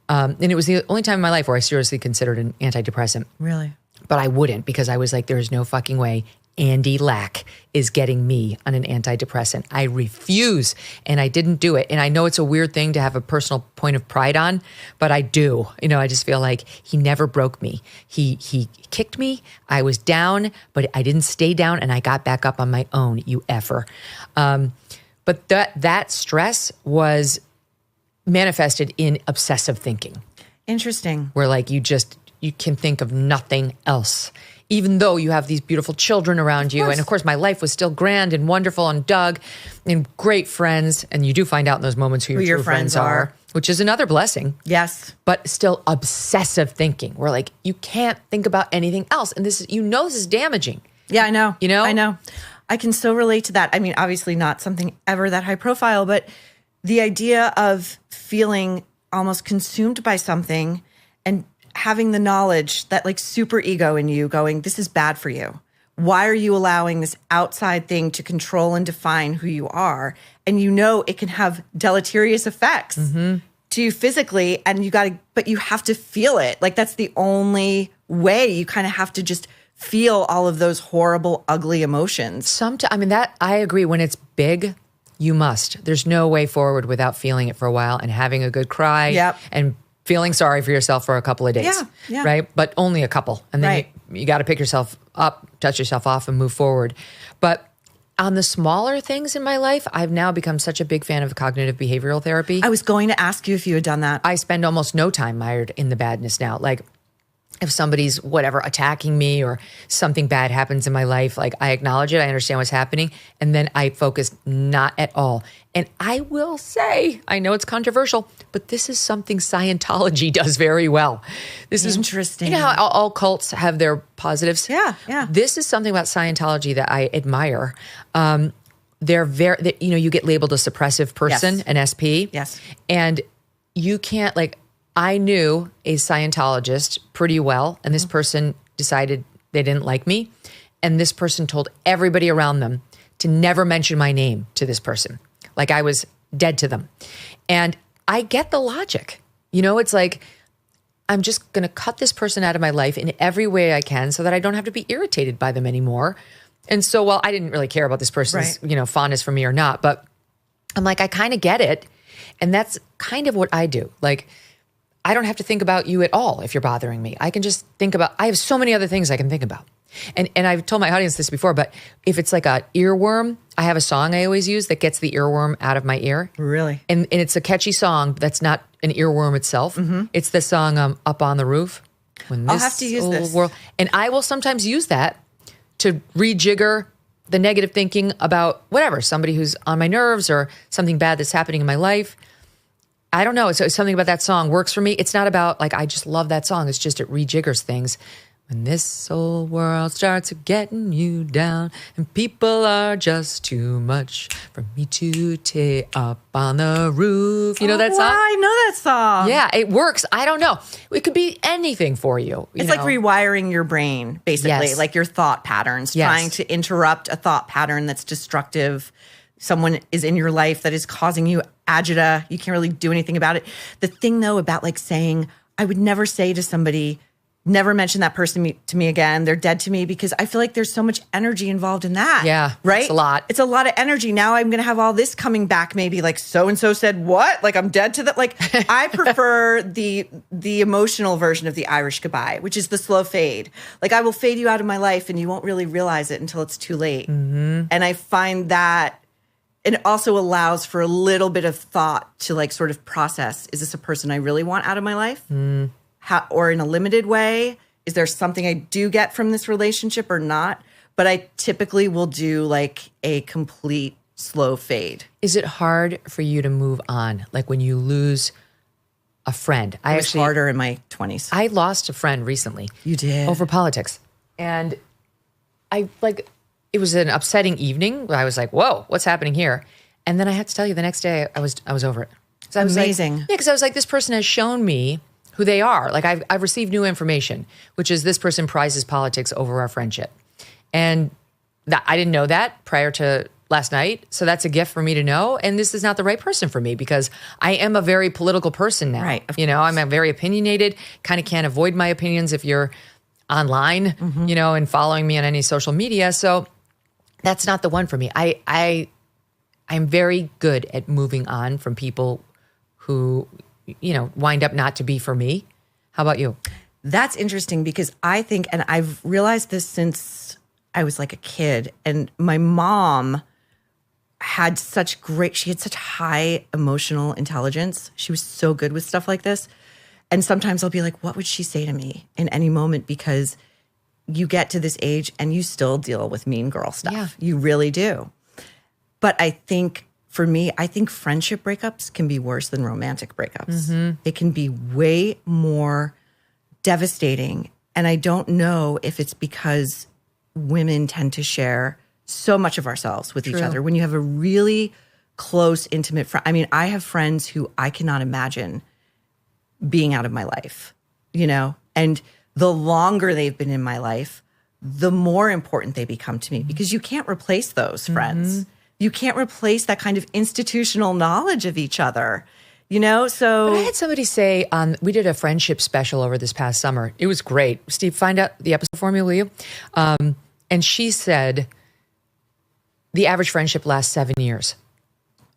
And it was the only time in my life where I seriously considered an antidepressant. Really? But I wouldn't because I was like, there's no fucking way Andy Lack is getting me on an antidepressant. I refuse. And I didn't do it. And I know it's a weird thing to have a personal point of pride on, but I do. I just feel like he never broke me. He kicked me. I was down, but I didn't stay down and I got back up on my own, you effer. But that stress was manifested in obsessive thinking. Interesting. Where like you can think of nothing else. Even though you have these beautiful children around you. And of course, my life was still grand and wonderful and Doug and great friends. And you do find out in those moments who your true friends are, which is another blessing. Yes. But still obsessive thinking. Where like, you can't think about anything else. And this is damaging. Yeah, I know. I know. I can so relate to that. I mean, obviously not something ever that high profile, but the idea of feeling almost consumed by something and having the knowledge, that like super ego in you going, this is bad for you. Why are you allowing this outside thing to control and define who you are? And it can have deleterious effects to you physically, and but you have to feel it. Like that's the only way. You kind of have to just feel all of those horrible, ugly emotions. That I agree. When it's big, you must. There's no way forward without feeling it for a while and having a good cry and feeling sorry for yourself for a couple of days, right? But only a couple. And then you got to pick yourself up, touch yourself off and move forward. But on the smaller things in my life, I've now become such a big fan of cognitive behavioral therapy. I was going to ask you if you had done that. I spend almost no time mired in the badness now. Like if somebody's attacking me or something bad happens in my life, like I acknowledge it, I understand what's happening, and then I focus not at all. And I will say, I know it's controversial, but this is something Scientology does very well. This is interesting. You know how all cults have their positives? Yeah. This is something about Scientology that I admire. They're very, you get labeled a suppressive person, an SP. Yes. And you can't I knew a Scientologist pretty well, and this person decided they didn't like me. And this person told everybody around them to never mention my name to this person. Like I was dead to them. And I get the logic. It's like, I'm just going to cut this person out of my life in every way I can so that I don't have to be irritated by them anymore. And so, I didn't really care about this person's, fondness for me or not, but I'm like, I kind of get it. And that's kind of what I do. Like, I don't have to think about you at all if you're bothering me. I can just I have so many other things I can think about. And I've told my audience this before, but if it's like a earworm, I have a song I always use that gets the earworm out of my ear. Really? And it's a catchy song that's not an earworm itself. It's the song Up on the Roof. When I'll have to use this. And I will sometimes use that to rejigger the negative thinking about whatever, somebody who's on my nerves or something bad that's happening in my life. I don't know. It's something about that song works for me. It's not about like, I just love that song. It's just, it rejiggers things. When this whole world starts getting you down and people are just too much for me to take up on the roof. You know that song? Wow, I know that song. Yeah, it works. I don't know. It could be anything for you. It's like rewiring your brain, basically, Yes. like your thought patterns, Yes. trying to interrupt a thought pattern that's destructive. Someone is in your life that is causing you agita. You can't really do anything about it. The thing, though, about like saying, I would never say to somebody, never mention that person to me again. They're dead to me, because I feel like there's so much energy involved in that. Yeah, right? it's a lot. It's a lot of energy. Now I'm going to have all this coming back, maybe like so-and-so said what? Like I'm dead to that. Like I prefer the emotional version of the Irish goodbye, which is the slow fade. Like I will fade you out of my life and you won't really realize it until it's too late. And I find that it also allows for a little bit of thought to like sort of process, is this a person I really want out of my life? Or in a limited way, is there something I do get from this relationship or not? But I typically will do like a complete slow fade. Is it hard for you to move on? Like when you lose a friend? It was harder in my 20s. I lost a friend recently. You did? Over politics. And it was an upsetting evening. I was like, whoa, what's happening here? And then I had to tell you the next day I was over it. So I was Amazing. Like, because I was like, this person has shown me who they are. Like I've received new information, which is this person prizes politics over our friendship. And I didn't know that prior to last night. So that's a gift for me to know. And this is not the right person for me, because I am a very political person now. Right. I'm a very opinionated, kind of can't avoid my opinions if you're online, and following me on any social media. So that's not the one for me. I'm very good at moving on from people who, wind up not to be for me. How about you? That's interesting, because I think, and I've realized this since I was like a kid, and my mom had such high emotional intelligence. She was so good with stuff like this. And sometimes I'll be like, what would she say to me in any moment? Because you get to this age and you still deal with mean girl stuff. Yeah. You really do. But I think for me, I think friendship breakups can be worse than romantic breakups. They can be way more devastating. And I don't know if it's because women tend to share so much of ourselves with each other. When you have a really close, intimate friend. I mean, I have friends who I cannot imagine being out of my life, and the longer they've been in my life, the more important they become to me, because you can't replace those friends. You can't replace that kind of institutional knowledge of each other, so. But I had somebody say, we did a friendship special over this past summer. It was great. Steve, find out the episode for me, will you? And she said, the average friendship lasts 7 years.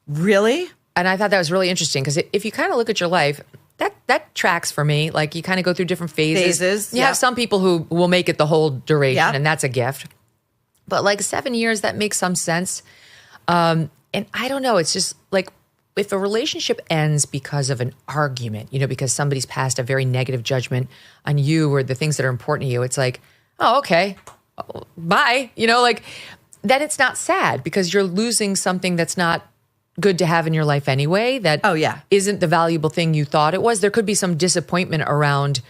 Really? And I thought that was really interesting, because if you kind of look at your life, that tracks for me. Like you kind of go through different phases. You have some people who will make it the whole duration, and that's a gift. But like 7 years, that makes some sense. And I don't know. It's just like if a relationship ends because of an argument, because somebody's passed a very negative judgment on you or the things that are important to you, it's like, oh, okay, bye. Then it's not sad, because you're losing something that's not good to have in your life anyway, that isn't the valuable thing you thought it was. There could be some disappointment around,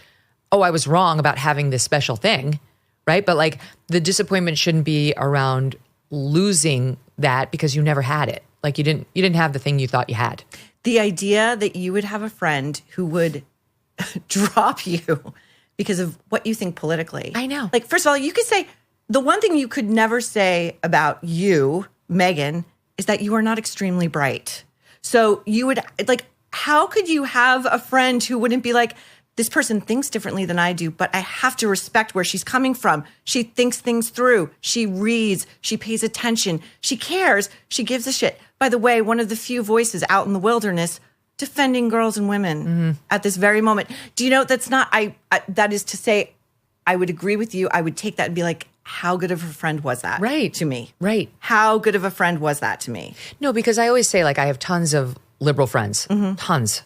I was wrong about having this special thing, right? But like the disappointment shouldn't be around losing that because you never had it. Like you didn't have the thing you thought you had. The idea that you would have a friend who would drop you because of what you think politically. I know. Like, first of all, you could say, the one thing you could never say about you, Megyn, is that you are not extremely bright. So you would, how could you have a friend who wouldn't be like, this person thinks differently than I do, but I have to respect where she's coming from. She thinks things through. She reads. She pays attention. She cares. She gives a shit. By the way, one of the few voices out in the wilderness defending girls and women at this very moment. Do you know, that's not, that is to say, I would agree with you. I would take that and be like, how good of a friend was that to me? Right. How good of a friend was that to me? No, because I always say, like, I have tons of liberal friends, tons.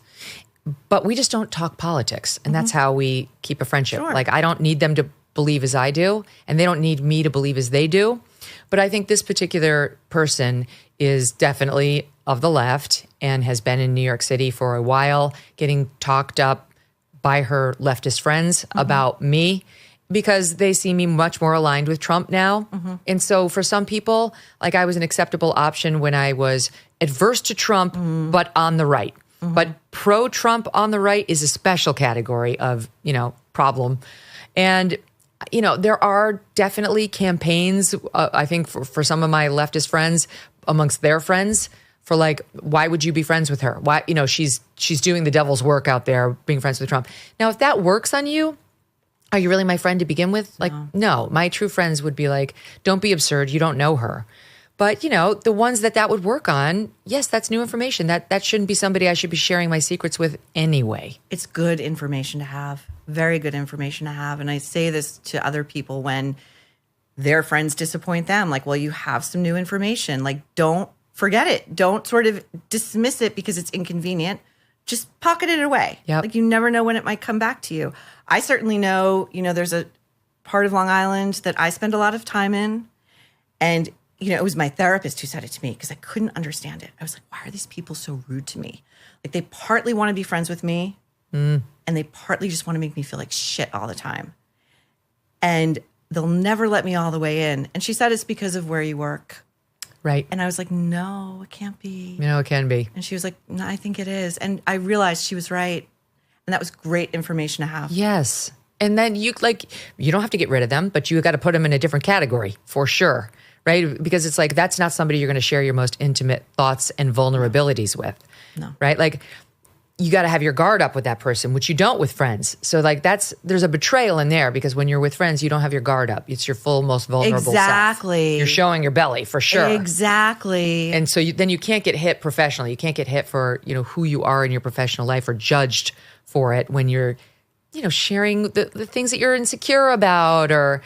But we just don't talk politics. And that's how we keep a friendship. Sure. Like, I don't need them to believe as I do, and they don't need me to believe as they do. But I think this particular person is definitely of the left and has been in New York City for a while, getting talked up by her leftist friends about me because they see me much more aligned with Trump now. And so for some people, like, I was an acceptable option when I was adverse to Trump, but on the right. But pro-Trump on the right is a special category of, problem. And, there are definitely campaigns, I think, for some of my leftist friends amongst their friends for, like, why would you be friends with her? Why, she's doing the devil's work out there being friends with Trump. Now, if that works on you, are you really my friend to begin with? Like, no, my true friends would be like, don't be absurd. You don't know her. But, the ones that would work on, yes, that's new information. That shouldn't be somebody I should be sharing my secrets with anyway. It's good information to have, very good information to have. And I say this to other people when their friends disappoint them. Like, well, you have some new information. Like, don't forget it. Don't sort of dismiss it because it's inconvenient. Just pocket it away. Yep. Like, you never know when it might come back to you. I certainly know, there's a part of Long Island that I spend a lot of time in. And it was my therapist who said it to me because I couldn't understand it. I was like, why are these people so rude to me? Like, they partly want to be friends with me and they partly just want to make me feel like shit all the time. And they'll never let me all the way in. And she said, it's because of where you work. Right. And I was like, no, it can't be. It can be. And she was like, no, I think it is. And I realized she was right. And that was great information to have. Yes. And then you don't have to get rid of them, but you got to put them in a different category for sure. Right? Because it's like, that's not somebody you're going to share your most intimate thoughts and vulnerabilities with. No. Right? Like, you got to have your guard up with that person, which you don't with friends. So, like, there's a betrayal in there because when you're with friends, you don't have your guard up. It's your full, most vulnerable self. You're showing your belly for sure. Exactly. And so then you can't get hit professionally. You can't get hit for, who you are in your professional life or judged for it when you're, sharing the things that you're insecure about or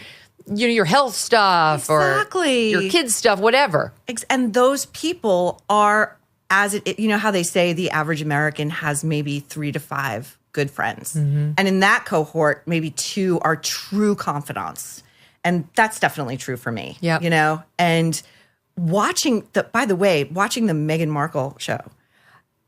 your health stuff or your kids' stuff, whatever. And those people are, how they say the average American has maybe 3 to 5 good friends. And in that cohort, maybe 2 are true confidants. And that's definitely true for me. Yeah. And watching the Meghan Markle show,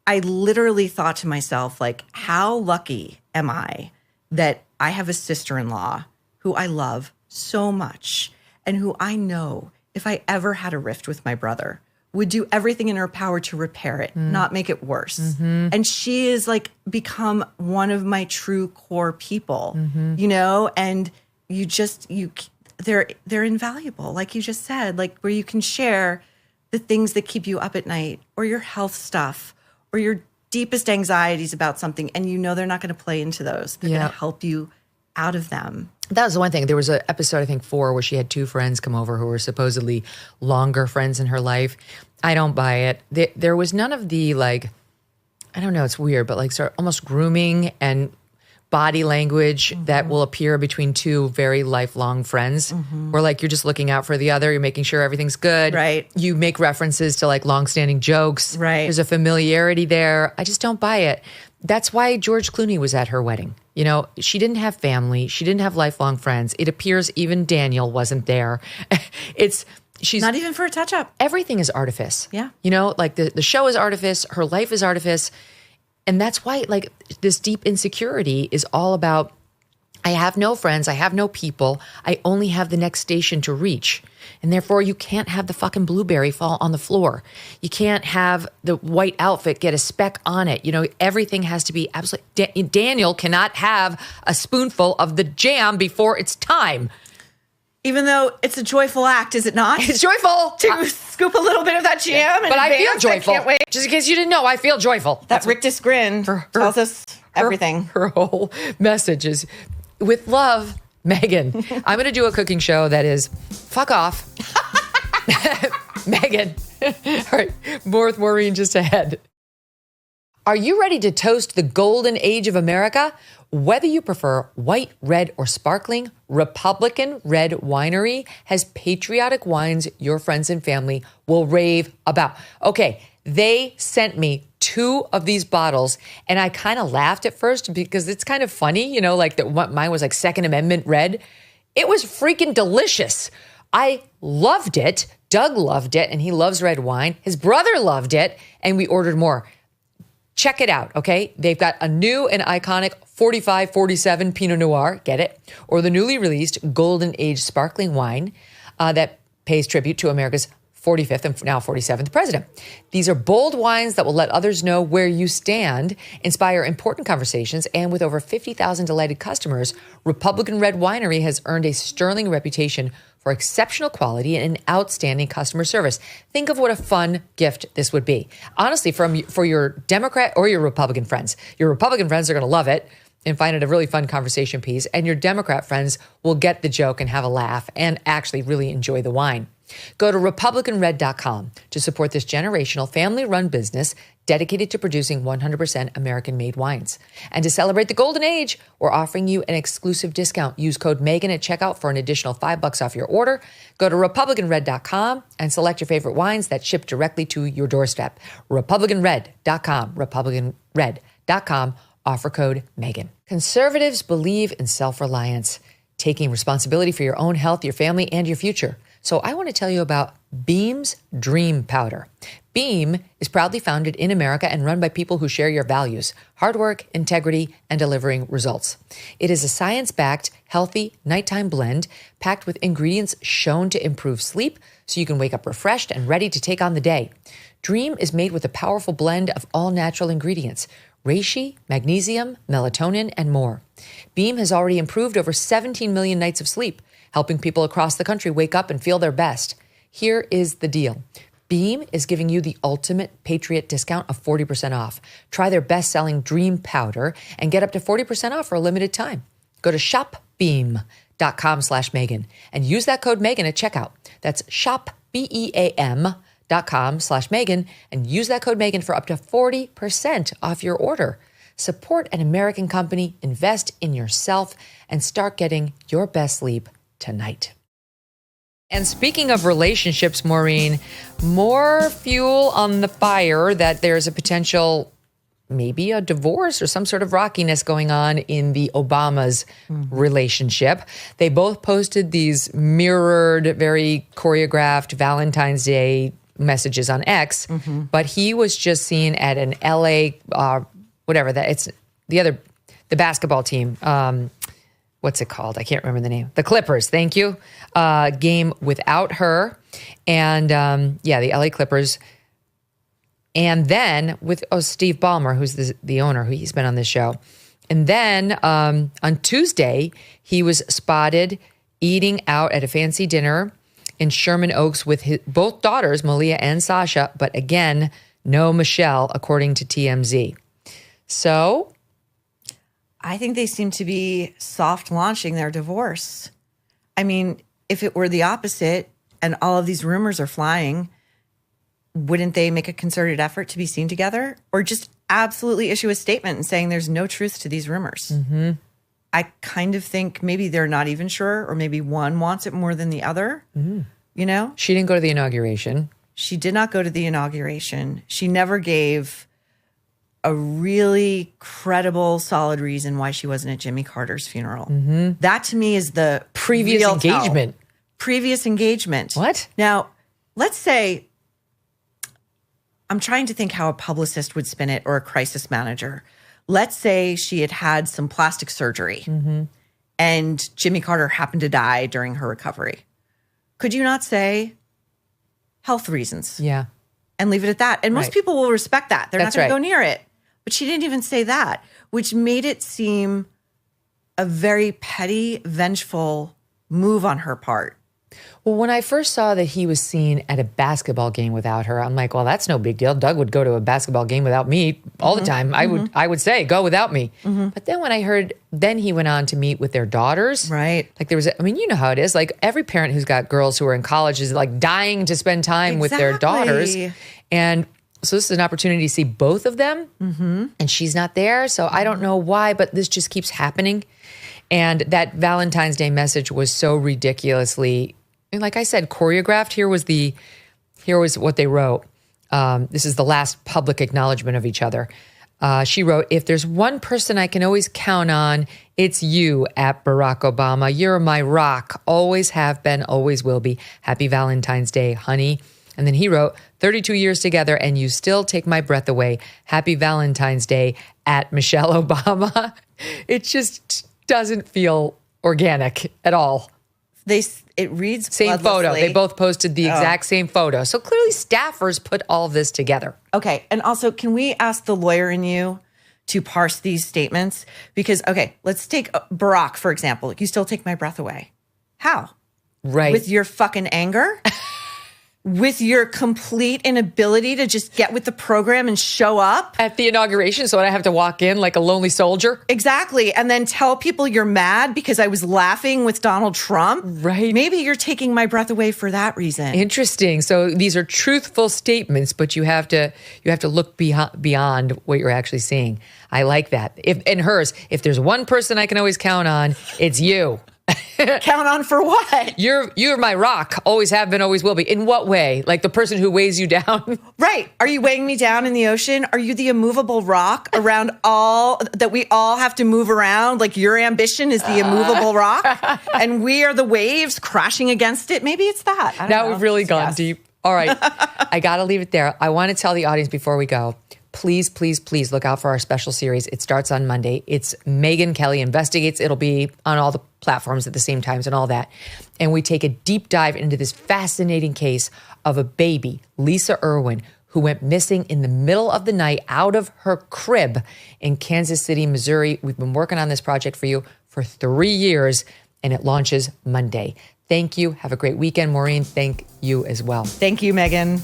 I literally thought to myself, like, how lucky am I that I have a sister-in-law who I love so much and who I know if I ever had a rift with my brother would do everything in her power to repair it, not make it worse. And she is like become one of my true core people, and they're invaluable. Like you just said, like where you can share the things that keep you up at night or your health stuff or your deepest anxieties about something. And they're not going to play into those. They're going to help you out of them. That was the one thing. There was an episode, I think 4, where she had 2 friends come over who were supposedly longer friends in her life. I don't buy it. There was none of the, like, I don't know, it's weird, but like sort of almost grooming and body language that will appear between 2 very lifelong friends where like you're just looking out for the other. You're making sure everything's good. Right. You make references to like longstanding jokes. Right. There's a familiarity there. I just don't buy it. That's why George Clooney was at her wedding. She didn't have family. She didn't have lifelong friends. It appears even Daniel wasn't there. She's not even for a touch up. Everything is artifice. Yeah. Like the show is artifice. Her life is artifice. And that's why like this deep insecurity is all about, I have no friends. I have no people. I only have the next station to reach. And therefore you can't have the fucking blueberry fall on the floor. You can't have the white outfit get a speck on it. Everything has to be absolutely, Daniel cannot have a spoonful of the jam before it's time. Even though it's a joyful act, is it not? It's joyful. To scoop a little bit of that jam. But I feel joyful. I can't wait. Just in case you didn't know, I feel joyful. That rictus grin tells us everything. Her whole message is, with love, Megyn. I'm going to do a cooking show that is, fuck off. Megyn. All right, more with Maureen just ahead. Are you ready to toast the golden age of America? Whether you prefer white, red, or sparkling, Republican Red Winery has patriotic wines your friends and family will rave about. Okay, they sent me 2 of these bottles, and I kind of laughed at first because it's kind of funny, you know, like mine was like Second Amendment red. It was freaking delicious. I loved it. Doug loved it, and he loves red wine. His brother loved it, and we ordered more. Check it out, okay? They've got a new and iconic 45-47 Pinot Noir, get it? Or the newly released Golden Age sparkling wine that pays tribute to America's 45th and now 47th president. These are bold wines that will let others know where you stand, inspire important conversations, and with over 50,000 delighted customers, Republican Red Winery has earned a sterling reputation for exceptional quality and outstanding customer service. Think of what a fun gift this would be. Honestly, for your Democrat or your Republican friends. Your Republican friends are going to love it and find it a really fun conversation piece, and your Democrat friends will get the joke and have a laugh and actually really enjoy the wine. Go to RepublicanRed.com to support this generational family-run business dedicated to producing 100% American-made wines. And to celebrate the golden age, we're offering you an exclusive discount. Use code Megyn at checkout for an additional $5 off your order. Go to RepublicanRed.com and select your favorite wines that ship directly to your doorstep. RepublicanRed.com. RepublicanRed.com. Offer code Megyn. Conservatives believe in self-reliance, taking responsibility for your own health, your family, and your future. So I want to tell you about Beam's Dream Powder. Beam is proudly founded in America and run by people who share your values: hard work, integrity, and delivering results. It is a science-backed, healthy nighttime blend packed with ingredients shown to improve sleep so you can wake up refreshed and ready to take on the day. Dream is made with a powerful blend of all natural ingredients: reishi, magnesium, melatonin, and more. Beam has already improved over 17 million nights of sleep, helping people across the country wake up and feel their best. Here is the deal. Beam is giving you the ultimate Patriot discount of 40% off. Try their best-selling Dream Powder and get up to 40% off for a limited time. Go to shopbeam.com/Megyn and use that code Megyn at checkout. That's shopbeam.com/Megyn and use that code Megyn for up to 40% off your order. Support an American company, invest in yourself, and start getting your best sleep tonight. And speaking of relationships, Maureen, more fuel on the fire that there's a potential, maybe a divorce or some sort of rockiness going on in the Obamas' relationship. They both posted these mirrored, very choreographed Valentine's Day messages on X, but he was just seen at an LA, the basketball team. What's it called? I can't remember the name. The Clippers, thank you. Game without her. And the LA Clippers. And then with Steve Ballmer, who's the owner, who he's been on this show. And then on Tuesday, he was spotted eating out at a fancy dinner in Sherman Oaks with both daughters, Malia and Sasha. But again, no Michelle, according to TMZ. So I think they seem to be soft launching their divorce. I mean, if it were the opposite and all of these rumors are flying, wouldn't they make a concerted effort to be seen together, or just absolutely issue a statement and saying there's no truth to these rumors? I kind of think maybe they're not even sure, or maybe one wants it more than the other. You know? She didn't go to the inauguration. She did not go to the inauguration. She never gave a really credible, solid reason why she wasn't at Jimmy Carter's funeral. That to me is the previous engagement. Previous engagement. What? Now, let's say, I'm trying to think how a publicist would spin it, or a crisis manager. Let's say she had had some plastic surgery and Jimmy Carter happened to die during her recovery. Could you not say health reasons? Yeah. And leave it at that. And most people will respect that. They're That's not going to right. go near it. But she didn't even say that, which made it seem a very petty, vengeful move on her part. Well, when I first saw that he was seen at a basketball game without her, I'm like, well, that's no big deal. Doug would go to a basketball game without me all the time. I would say, go without me. But then when I heard, then he went on to meet with their daughters. Right. Like there was, you know how it is. Like every parent who's got girls who are in college is like dying to spend time with their daughters. And So this is an opportunity to see both of them. And she's not there. So I don't know why, but this just keeps happening. And that Valentine's Day message was so ridiculously, and like I said, choreographed. Here was what they wrote. This is the last public acknowledgement of each other. She wrote, "If there's one person I can always count on, it's you, at Barack Obama. You're my rock. Always have been, always will be. Happy Valentine's Day, honey." And then he wrote, 32 years together and you still take my breath away. Happy Valentine's Day, at Michelle Obama. It just doesn't feel organic at all. It reads same photo. They both posted the exact same photo. So clearly staffers put all this together. Okay. And also, can we ask the lawyer in you to parse these statements? Because, okay, let's take Barack, for example. You still take my breath away. How? Right. With your fucking anger? With your complete inability to just get with the program and show up? At the inauguration, so I have to walk in like a lonely soldier? Exactly. And then tell people you're mad because I was laughing with Donald Trump? Right. Maybe you're taking my breath away for that reason. Interesting. So these are truthful statements, but you have to look beyond what you're actually seeing. I like that. If there's one person I can always count on, it's you. Count on for what? You're my rock. Always have been, always will be. In what way? Like the person who weighs you down? Right. Are you weighing me down in the ocean? Are you the immovable rock around all that we all have to move around? Like your ambition is the immovable rock and we are the waves crashing against it. Maybe it's that. I don't know. We've really gone deep. All right. I got to leave it there. I want to tell the audience before we go, please, please, please look out for our special series. It starts on Monday. It's Megyn Kelly Investigates. It'll be on all the platforms at the same times and all that. And we take a deep dive into this fascinating case of a baby, Lisa Irwin, who went missing in the middle of the night out of her crib in Kansas City, Missouri. We've been working on this project for you for 3 years, and it launches Monday. Thank you. Have a great weekend. Maureen, thank you as well. Thank you, Megyn.